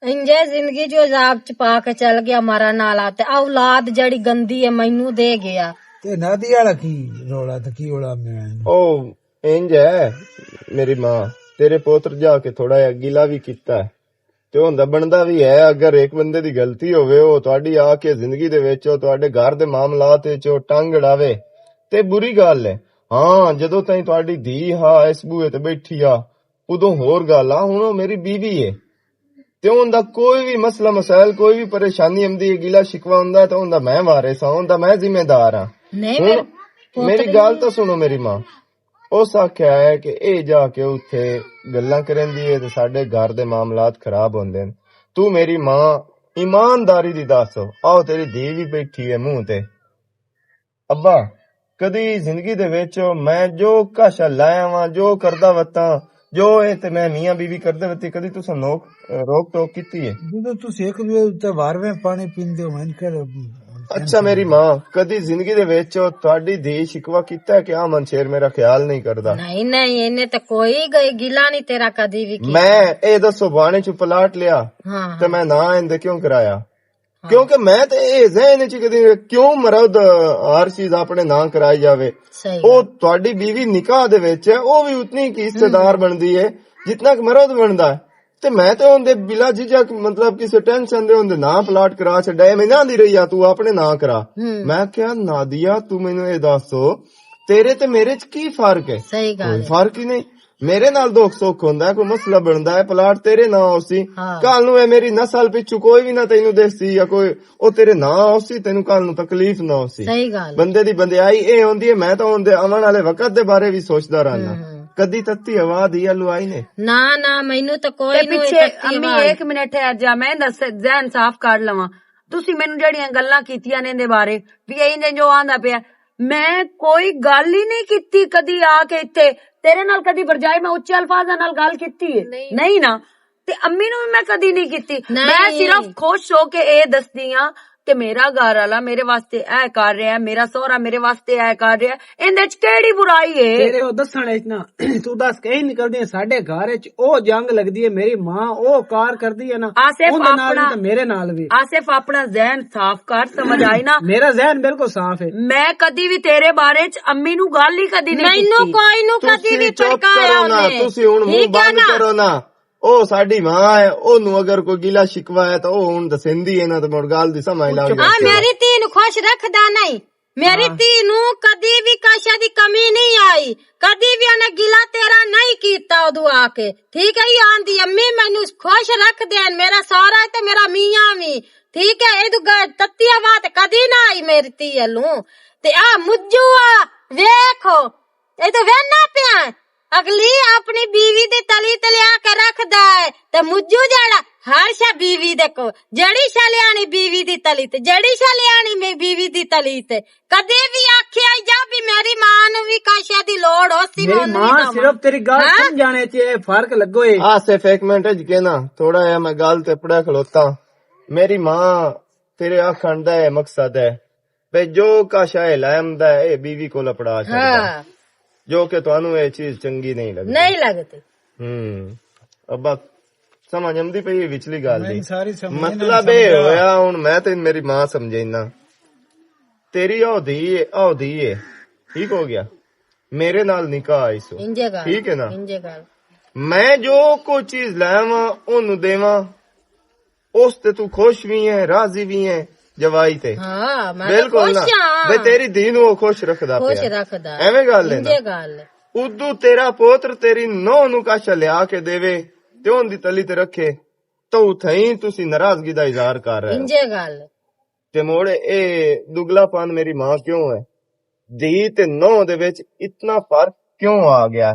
ਇੰਜੇ ਜ਼ਿੰਦਗੀ ਜੋ ਅਜ਼ਾਬ ਚ ਪਾ ਕੇ ਚਲ ਗਿਆ ਮਾਰਾ ਨਾਲਾ, ਤੇ ਔਲਾਦ ਜਿਹੜੀ ਗੰਦੀ ਹੈ ਮੈਨੂੰ ਦੇ ਗਿਆ। ਤੇ ਨਾਦੀ ਵਾਲਾ ਕੀ ਰੋਲਾ ਤੇ ਕੀ ਹੋਲਾ ਮੈਂ? ਉਹ ਇੰਜ ਹੈ ਮੇਰੀ ਮਾਂ, ਤੇਰੇ ਪੁੱਤਰ ਜਾ ਕੇ ਥੋੜਾ ਜਿਹਾ ਗਿਲਾ ਵੀ ਕੀਤਾ ਹੈ ਤੇ ਹੁੰਦਾ ਬਣਦਾ ਵੀ ਹੈ। ਅਗਰ ਇੱਕ ਬੰਦੇ ਦੀ ਗਲਤੀ ਹੋਵੇ, ਉਹ ਤੁਹਾਡੀ ਆ ਕੇ ਜ਼ਿੰਦਗੀ ਦੇ ਵਿੱਚ, ਉਹ ਤੁਹਾਡੇ ਘਰ ਦੇ ਮਾਮਲਾਤ ਵਿੱਚ ਉਹ ਟੰਗ ਅੜਾਵੇ ਤੇ ਬੁਰੀ ਗੱਲ ਹੈ। ਹਾਂ ਜਦੋਂ ਤਾਈਂ ਤੁਹਾਡੀ ਧੀ ਹਾਂ ਇਸ ਬੂਹੇ ਤੇ ਬੈਠੀ ਆ, ਉਦੋਂ ਹੋਰ ਗੱਲ ਆ। ਹੁਣ ਉਹ ਮੇਰੀ ਬੀਵੀ ਹੈ ਤੇ ਉਹਦਾ ਕੋਈ ਵੀ ਮਸਲਾ ਮਸਾਇਲ, ਕੋਈ ਵੀ ਪਰੇਸ਼ਾਨੀ ਆਉਂਦੀ ਹੈ, ਗਿਲਾ ਸ਼ਿਕਵਾ ਹੁੰਦਾ ਤਾਂ ਉਹਦਾ ਮੈਂ ਵਾਰਿਸ ਹਾਂ, ਉਹਦਾ ਮੈਂ ਜ਼ਿੰਮੇਦਾਰ ਹਾਂ। ਨਹੀਂ ਹੁਣ ਮੇਰੀ ਗੱਲ ਤਾਂ ਸੁਣੋ, ਮੇਰੀ ਮਾਂ ਉਸ ਆਖਿਆ ਹੈ ਕਿ ਇਹ ਜਾ ਕੇ ਉੱਥੇ ਗੱਲਾਂ ਕਰਦੀ ਹੈ ਤੇ ਸਾਡੇ ਘਰ ਦੇ ਮਾਮਲਾਤ ਖਰਾਬ ਹੁੰਦੇ ਨੇ। ਤੂੰ ਮੇਰੀ ਮਾਂ ਇਮਾਨਦਾਰੀ ਦੀ ਦੱਸ, ਆਓ ਤੇਰੀ ਧੀ ਵੀ ਬੈਠੀ ਹੈ ਮੂੰਹ ਤੇ। ਅੱਬਾ ਕਦੀ ਜ਼ਿੰਦਗੀ ਦੇ ਵਿੱਚ ਮੈਂ ਜੋ ਕਾਸ਼ਾ ਲਾਇਆ ਵਾਂ, ਜੋ ਕਰਦਾ ਵਤਾਂ, ਜੋ ਇਹ ਤੇ ਮੈਂ ਮੀਆਂ ਬੀਵੀ ਕਰਦੇ ਵਤੀ, ਕਦੀ ਤੁਸੀਂ ਰੋਕ ਟੋਕ ਕੀਤੀ ਹੈ? ਜਦੋਂ ਤੁਸੀਂ ਇੱਕ ਦੂਜੇ ਉੱਤੇ ਵਾਰਵੇਂ ਪਾਣੀ ਪੀਂਦੇ ਹੋ, ਮੈਂ ਕਰ ਅੱਛਾ ਮੇਰੀ ਮਾਂ, ਕਦੀ ਜ਼ਿੰਦਗੀ ਦੇ ਵਿੱਚ ਤੁਹਾਡੀ ਧੀ ਸ਼ਿਕਵਾ ਕੀਤਾ ਹੈ ਕਿ ਆ ਮਨਸ਼ੇਰ ਮੇਰਾ ਖਿਆਲ ਨਹੀਂ ਕਰਦਾ? ਨਹੀਂ ਨਹੀਂ, ਇਹਨੇ ਤਾਂ ਕੋਈ ਗਿਲਾ ਨਹੀਂ ਤੇਰਾ ਕਦੀ ਵੀ ਕੀਤਾ। ਮੈਂ ਇਹ ਦੱਸੋ ਬਾਣੇ ਚ ਪਲਾਟ ਲਿਆ ਹਾਂ ਤੇ ਮੈਂ ਨਾ ਇਹਦੇ ਕਿਉਂ ਕਰਾਇਆ? ਕਿਉਂਕਿ ਮੈਂ ਤੇ ਇਹ ਜ਼ਹਿਨ ਚ ਕਦੀ ਕਿਉਂ ਮਰਦ ਹਰ ਚੀਜ਼ ਆਪਣੇ ਨਾਂ ਕਰਾਈ ਜਾਵੇ। ਸਹੀ ਉਹ ਤੁਹਾਡੀ ਬੀਵੀ ਨਿਕਾਹ ਦੇ ਵਿੱਚ ਹੈ, ਉਹ ਵੀ ਉਤਨੀ ਕੀ ਹਿੱਸੇਦਾਰ ਬਣਦੀ ਹੈ ਜਿਤਨਾ ਕਿ ਮਰਦ ਬਣਦਾ ਹੈ। ਤੇ ਮੈਂ ਤੇ ਉਹਦੇ ਬਿਲਾ ਝਿਜਕ ਮਤਲਬ ਕਿਸੇ ਟੈਨਸ਼ਨ ਦੇ ਉਹਦੇ ਨਾਂ ਪਲਾਟ ਕਰਾ ਛੱਡਿਆ। ਮੈਂ ਨਾ ਦੀ ਰਹੀ ਆ ਤੂੰ ਆਪਣੇ ਨਾਂ ਕਰਾ। ਮੈਂ ਕਿਹਾ ਨਾਦੀਆ ਤੂੰ ਮੈਨੂੰ ਇਹ ਦੱਸੋ ਤੇਰੇ ਤੇ ਮੇਰੇ ਚ ਕੀ ਫਰਕ ਹੈ? ਸਹੀ ਗੱਲ ਕੋਈ ਫਰਕ ਹੀ ਨਹੀਂ। ਮੇਰੇ ਨਾਲ ਦੁੱਖ ਸੁੱਖ ਹੁੰਦਾ, ਕੋਈ ਮਸਲਾ ਬਣਦਾ ਹੈ, ਪਲਾਟ ਤੇਰੇ ਨਾਂ ਹੋਸੀ, ਕੱਲ ਨੂੰ ਇਹ ਮੇਰੀ ਨਸਲ ਪਿੱਛੂ ਕੋਈ ਵੀ ਨਾ ਤੈਨੂੰ ਦੇਸੀ ਜਾਂ ਕੋਈ ਉਹ ਤੇਰੇ ਨਾਂ ਹੋਸੀ, ਤੈਨੂੰ ਕੱਲ ਨੂੰ ਤਕਲੀਫ ਨਾ ਹੋਸੀ। ਸਹੀ ਗੱਲ ਬੰਦੇ ਦੀ ਬੰਦਿਆਈ ਇਹ ਹੁੰਦੀ ਹੈ। ਮੈਂ ਤਾਂ ਉਹਦੇ ਆਉਣ ਵਾਲੇ ਵਕਤ ਦੇ ਬਾਰੇ ਵੀ ਸੋਚਦਾ ਰਹਿਣਾ। ਕਦੀ ਤੱਤੀ ਹਵਾ ਦੀ ਲੁਆਈ ਨੇ ਨਾ ਨਾ, ਮੈਨੂੰ ਤਾਂ ਕੋਈ ਤੇ ਪਿੱਛੇ ਅੰਮੀ 1 ਮਿੰਟ ਠਹਿਰ ਜਾ, ਮੈਂ ਦੱਸ ਜ਼ਹਿਨ ਸਾਫ਼ ਕਰ ਲਵਾਂ। ਤੁਸੀਂ ਮੈਨੂੰ ਜਿਹੜੀਆਂ ਗੱਲਾਂ ਕੀਤੀਆਂ ਨੇ ਇਹਦੇ ਬਾਰੇ ਵੀ ਇਹ ਜੋ ਆਂਦਾ ਪਿਆ, ਮੈਂ ਕੋਈ ਗੱਲ ਹੀ ਨਹੀਂ ਕੀਤੀ ਕਦੀ ਆ ਕੇ ਇੱਥੇ ਤੇਰੇ ਨਾਲ। ਕਦੀ ਬਰਜਾਏ ਮੈਂ ਉੱਚੇ ਅਲਫਾਜ਼ਾਂ ਨਾਲ ਗੱਲ ਕੀਤੀ ਹੈ? ਨਹੀਂ ਨਾ। ਤੇ ਅੰਮੀ ਨੂੰ ਵੀ ਮੈਂ ਕਦੀ ਨਹੀਂ ਕੀਤੀ। ਮੈਂ ਸਿਰਫ ਖੁਸ਼ ਹੋ ਕੇ ਇਹ ਦੱਸਦੀ ਆ ਕਿ ਮੇਰਾ ਘਰ ਵਾਲਾ ਮੇਰੇ ਵਾਸਤੇ ਇਹ ਕਰ ਰਿਹਾ, ਮੇਰਾ ਸਹੁਰਾ ਮੇਰੇ ਵਾਸਤੇ ਇਹ ਕਰ ਰਿਹਾ, ਇਹਦੇ ਚ ਕਿਹੜੀ ਬੁਰਾਈ ਹੈ? ਤੇਰੇ ਉਹ ਦੱਸਣ ਵਿੱਚ ਨਾ ਤੂੰ ਦੱਸ ਕਹੀਂ ਨਿਕਲਦੀ, ਸਾਡੇ ਘਰ ਵਿੱਚ ਉਹ ਜੰਗ ਲੱਗਦੀ ਹੈ, ਮੇਰੀ ਮਾਂ ਉਹ ਕਾਰ ਕਰਦੀ ਹੈ ਨਾ, ਉਹਦੇ ਨਾਲ ਵੀ ਤੇ ਮੇਰੇ ਨਾਲ ਵੀ। ਆਸਿਫ ਆਪਣਾ ਜ਼ਹਿਨ ਸਾਫ਼ ਕਰ, ਸਮਝ ਆਈ ਨਾ? ਮੇਰਾ ਜ਼ਹਿਨ ਬਿਲਕੁਲ ਸਾਫ਼ ਹੈ। ਮੈਂ ਕਦੀ ਵੀ ਤੇਰੇ ਬਾਰੇ ਚ ਅੰਮੀ ਨੂੰ ਗੱਲ ਹੀ ਕਦੀ ਨਹੀਂ ਕੀਤੀ। ਮੈਨੂੰ ਕੋਈ ਨੂੰ ਕਦੀ ਵੀ ਭੜਕਾਇਆ ਉਹਨੇ। ਤੁਸੀਂ ਹੁਣ ਮੂੰਹ ਬੰਦ ਕਰੋ ਨਾ। ਉਹ ਸਾਡੀ ਮਾਂ ਹੈ, ਉਹਨੂੰ ਅਗਰ ਕੋਈ ਗਿਲਾ ਸ਼ਿਕਵਾ ਹੈ ਤਾਂ ਉਹ ਹੁਣ ਦਸਿੰਦੀ ਹੈ ਨਾ, ਤੇ ਮੁੜ ਗੱਲ ਦੀ ਸਮਝ ਲੱਗ ਆ ਮੇਰੀ ਧੀ ਨੂੰ ਖੁਸ਼ ਰੱਖਦਾ ਨਹੀਂ। ਮੇਰੀ ਧੀ ਨੂੰ ਕਦੀ ਵੀ ਕਾਸ਼ਾ ਦੀ ਕਮੀ ਨਹੀਂ ਆਈ, ਕਦੀ ਵੀ ਉਹਨੇ ਗਿਲਾ ਤੇਰਾ ਨਹੀਂ ਕੀਤਾ ਉਦੋਂ ਆ ਕੇ। ਠੀਕ ਹੈ, ਆਂਦੀ ਅੰਮੀ ਮੈਨੂੰ ਖੁਸ਼ ਰੱਖ ਦੇਣ, ਮੇਰਾ ਸਹੁਰਾ ਤੇ ਮੇਰਾ ਮੀਆਂ ਵੀ ठीक है ये तो तत्तिया बात कदी ना आई मेरी ती लू ते आ मुज्जू आ देखो ये तो वेना पिया अगली अपनी बीवी दी तली तलिया के रखदा है ते मुज्जू जेड़ा हर शा बीवी देखो जड़ी शलियानी बीवी दी तली ते जड़ी शलियानी में बीवी दी तली ते कदे भी आखिया जा भी मेरी मां नु भी काशा दी लोड़ होसी मेरी मां सिर्फ तेरी गल समझाने च फर्क लगो है। सिर्फ एक मिनट च कहना थोड़ा या मैं गल ते पड़ा खलोता। मेरी मां तेरे आखण दा मकसद है बे जो काशा है लामदा है बीवी को लपड़ा छड़दा जो कि तुहानू ये चीज चंगी नहीं लगती। अब समझ आंदी पई विचली गल दी मतलब ये होया हुन मैं ते मेरी मां समझेना तेरी औधी है ठीक हो गया मेरे नाल निकाह आई सो ठीक है ना मैं जो कोई चीज लावा ओनू देवा उस ते तू खुश भी है राजी भी है जवाई ते बिल्कुल ना बे तेरी धी नू खुश रखदा एवें गल है ना उदू तेरा पोत्र तेरी नौ नू काशा लिया के देवे ते ओंदी तली ते रखे तो थई तुसी नाराजगी दा इजहार कर रहे हो ते मोड़े ए दुगलापन मेरी मां क्यों है धी ते नौ दे विच इतना फर्क क्यों आ गया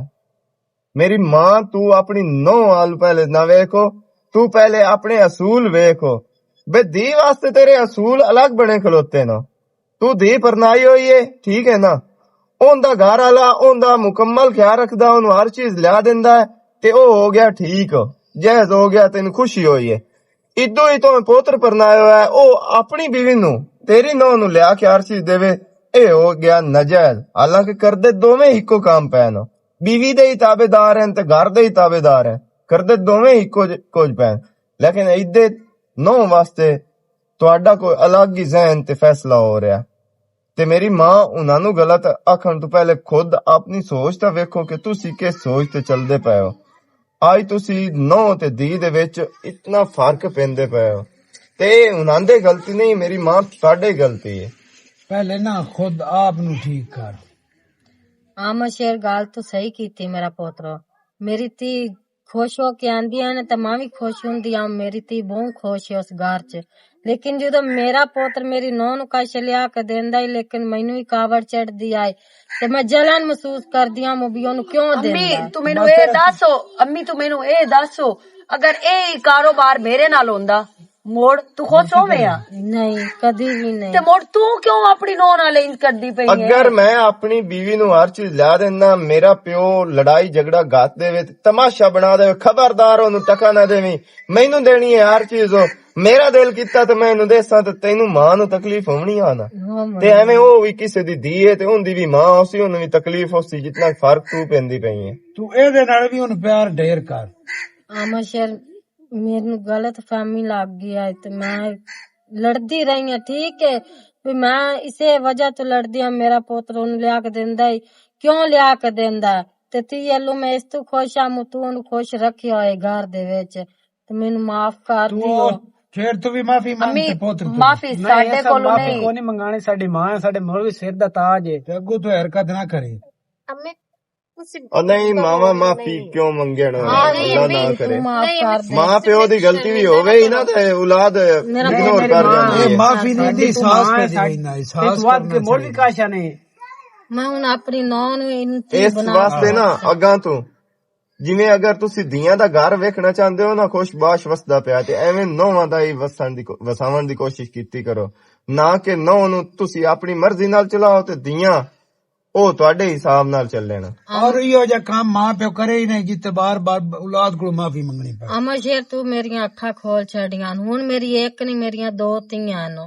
मेरी मां तू अपनी नौ आल पहले ना वेखो तू पहले अपने असूल वेखो बे धी वास्ते तेरे असूल अलग बने खलोते ना तू धी परनाई होई है ठीक है ना ओंदा घर आला ओंदा मुकम्मल ख्याल रखदा ओनू हर चीज लिया दिंदा है ते ओ हो गया ठीक जैज हो गया तेन खुशी होई है इदो ही तो पोत्र परनायो है ओ अपनी बीवी नू तेरी नौ नू लिया के हर चीज देवे ए हो गया नजायज हालांकि करदे दोवें इको काम पैन बीवी दे ही ताबेदार हैं ते घर दे ही ताबेदार हैं करदे दोवें इको कुछ पैन लेकिन इदे नौ वास्ते तुहाडा कोई अलग ही जहन ते फैसला हो रहा ते मेरी मां उन्हां नू गलत आखण तो पहले खुद अपनी सोच ता वेखो कि तुसी किस सोच ते चलदे पए हो आज तुसी नौ ते धी दे विच इतना फर्क पेंदे पए हो ते उन्हां दे गलती नहीं मेरी मां तुहाडे गलती है पहले ना खुद आप नू ठीक कर आम शेर गाल तो सही कीती मेरा पोतरो मेरी ती खुश हो के आंदी है ना ते मां भी खुश हुंदी आ मेरी ती बहुत खुश है उस घर च लेकिन जो मेरा पोत्र मेरी नौ नू काश लिया के देंदा ही लेकिन मैनू ही कावड़ चढ़दी आए ते मैं जलन महसूस करदी आ मुबी ओनू क्यों देंदा अम्मी तू मैनू ए दसो अम्मी तू मैनू ए दसो अगर ए कारोबार मेरे नाल होंदा मोड़ तू खुश होवे आ नहीं कदी भी नहीं ते मोड़ तू क्यों अपनी नौ नाल इंज करदी पई है अगर मैं अपनी बीवी नू हर चीज लिया देना मेरा प्यो लड़ाई झगड़ा गात देवे तमाशा बना दे खबरदार ओनू टका ना देवी मैनू देनी है हर चीज मेरा दिल कीता ते मैं इनू देसा ते तेनू मां नू तकलीफ होनी आना ते एवें ओ भी किसे दी धी है ते उंदी भी मां होसी ओनू भी तकलीफ होसी जितना फर्क तू पेंदी पई है तू एदे नाल भी ओनू प्यार ढेर कर आमा शेर मेनू गलत फहमी लग गया है तो मैं लड़दी रही हूँ ठीक है भी मैं इसे वजह तो लड़दी हूँ मेरा पोत्र ओनू लिया के देंदा है क्यों लिया के देंदा ते ती अल्लू मैं इस तू खुश आ तू ओनू खुश रखियो है घर दे विच ते मैनू माफ कर दियो फिर तू भी माफी अम्मी मांग पोत्र माफी साडे कोलों नहीं कोनी मंगाने साडी मां है साडे मौलवी सिर दा ताज है ते अगू तो हरकत ना करे अम्मी तुसी और नहीं मामा माफी क्यों मंगण अल्लाह ना करे माफ कर दे मां प्यो दी गलती भी हो गई ना ते औलाद इग्नोर कर जाती है माफी नहीं दी सास पे दी ना सास वाद के मौलवी काशा ने मैं हुन अपनी नौ नू इनती इस वास्ते ना अगा तू जिवें अगर तुसी धीयां दा घर वेखना चाहंदे हो ना खुशबाश वसदा पिया ते एवें नौवां दा ही वसावण दी कोशिश कीती करो ना कि नौ नू तुसी अपनी मर्जी नाल चलाओ ते धीयां ओ तुहाडे हिसाब नाल चलण और इहो जा काम मां प्यो करे ही नहीं जिते बार बार औलाद को माफी मंगनी पए अमर शेर तू मेरिया अखा खोल छड़ियां हुन मेरी एक नहीं मेरिया दो तियां नो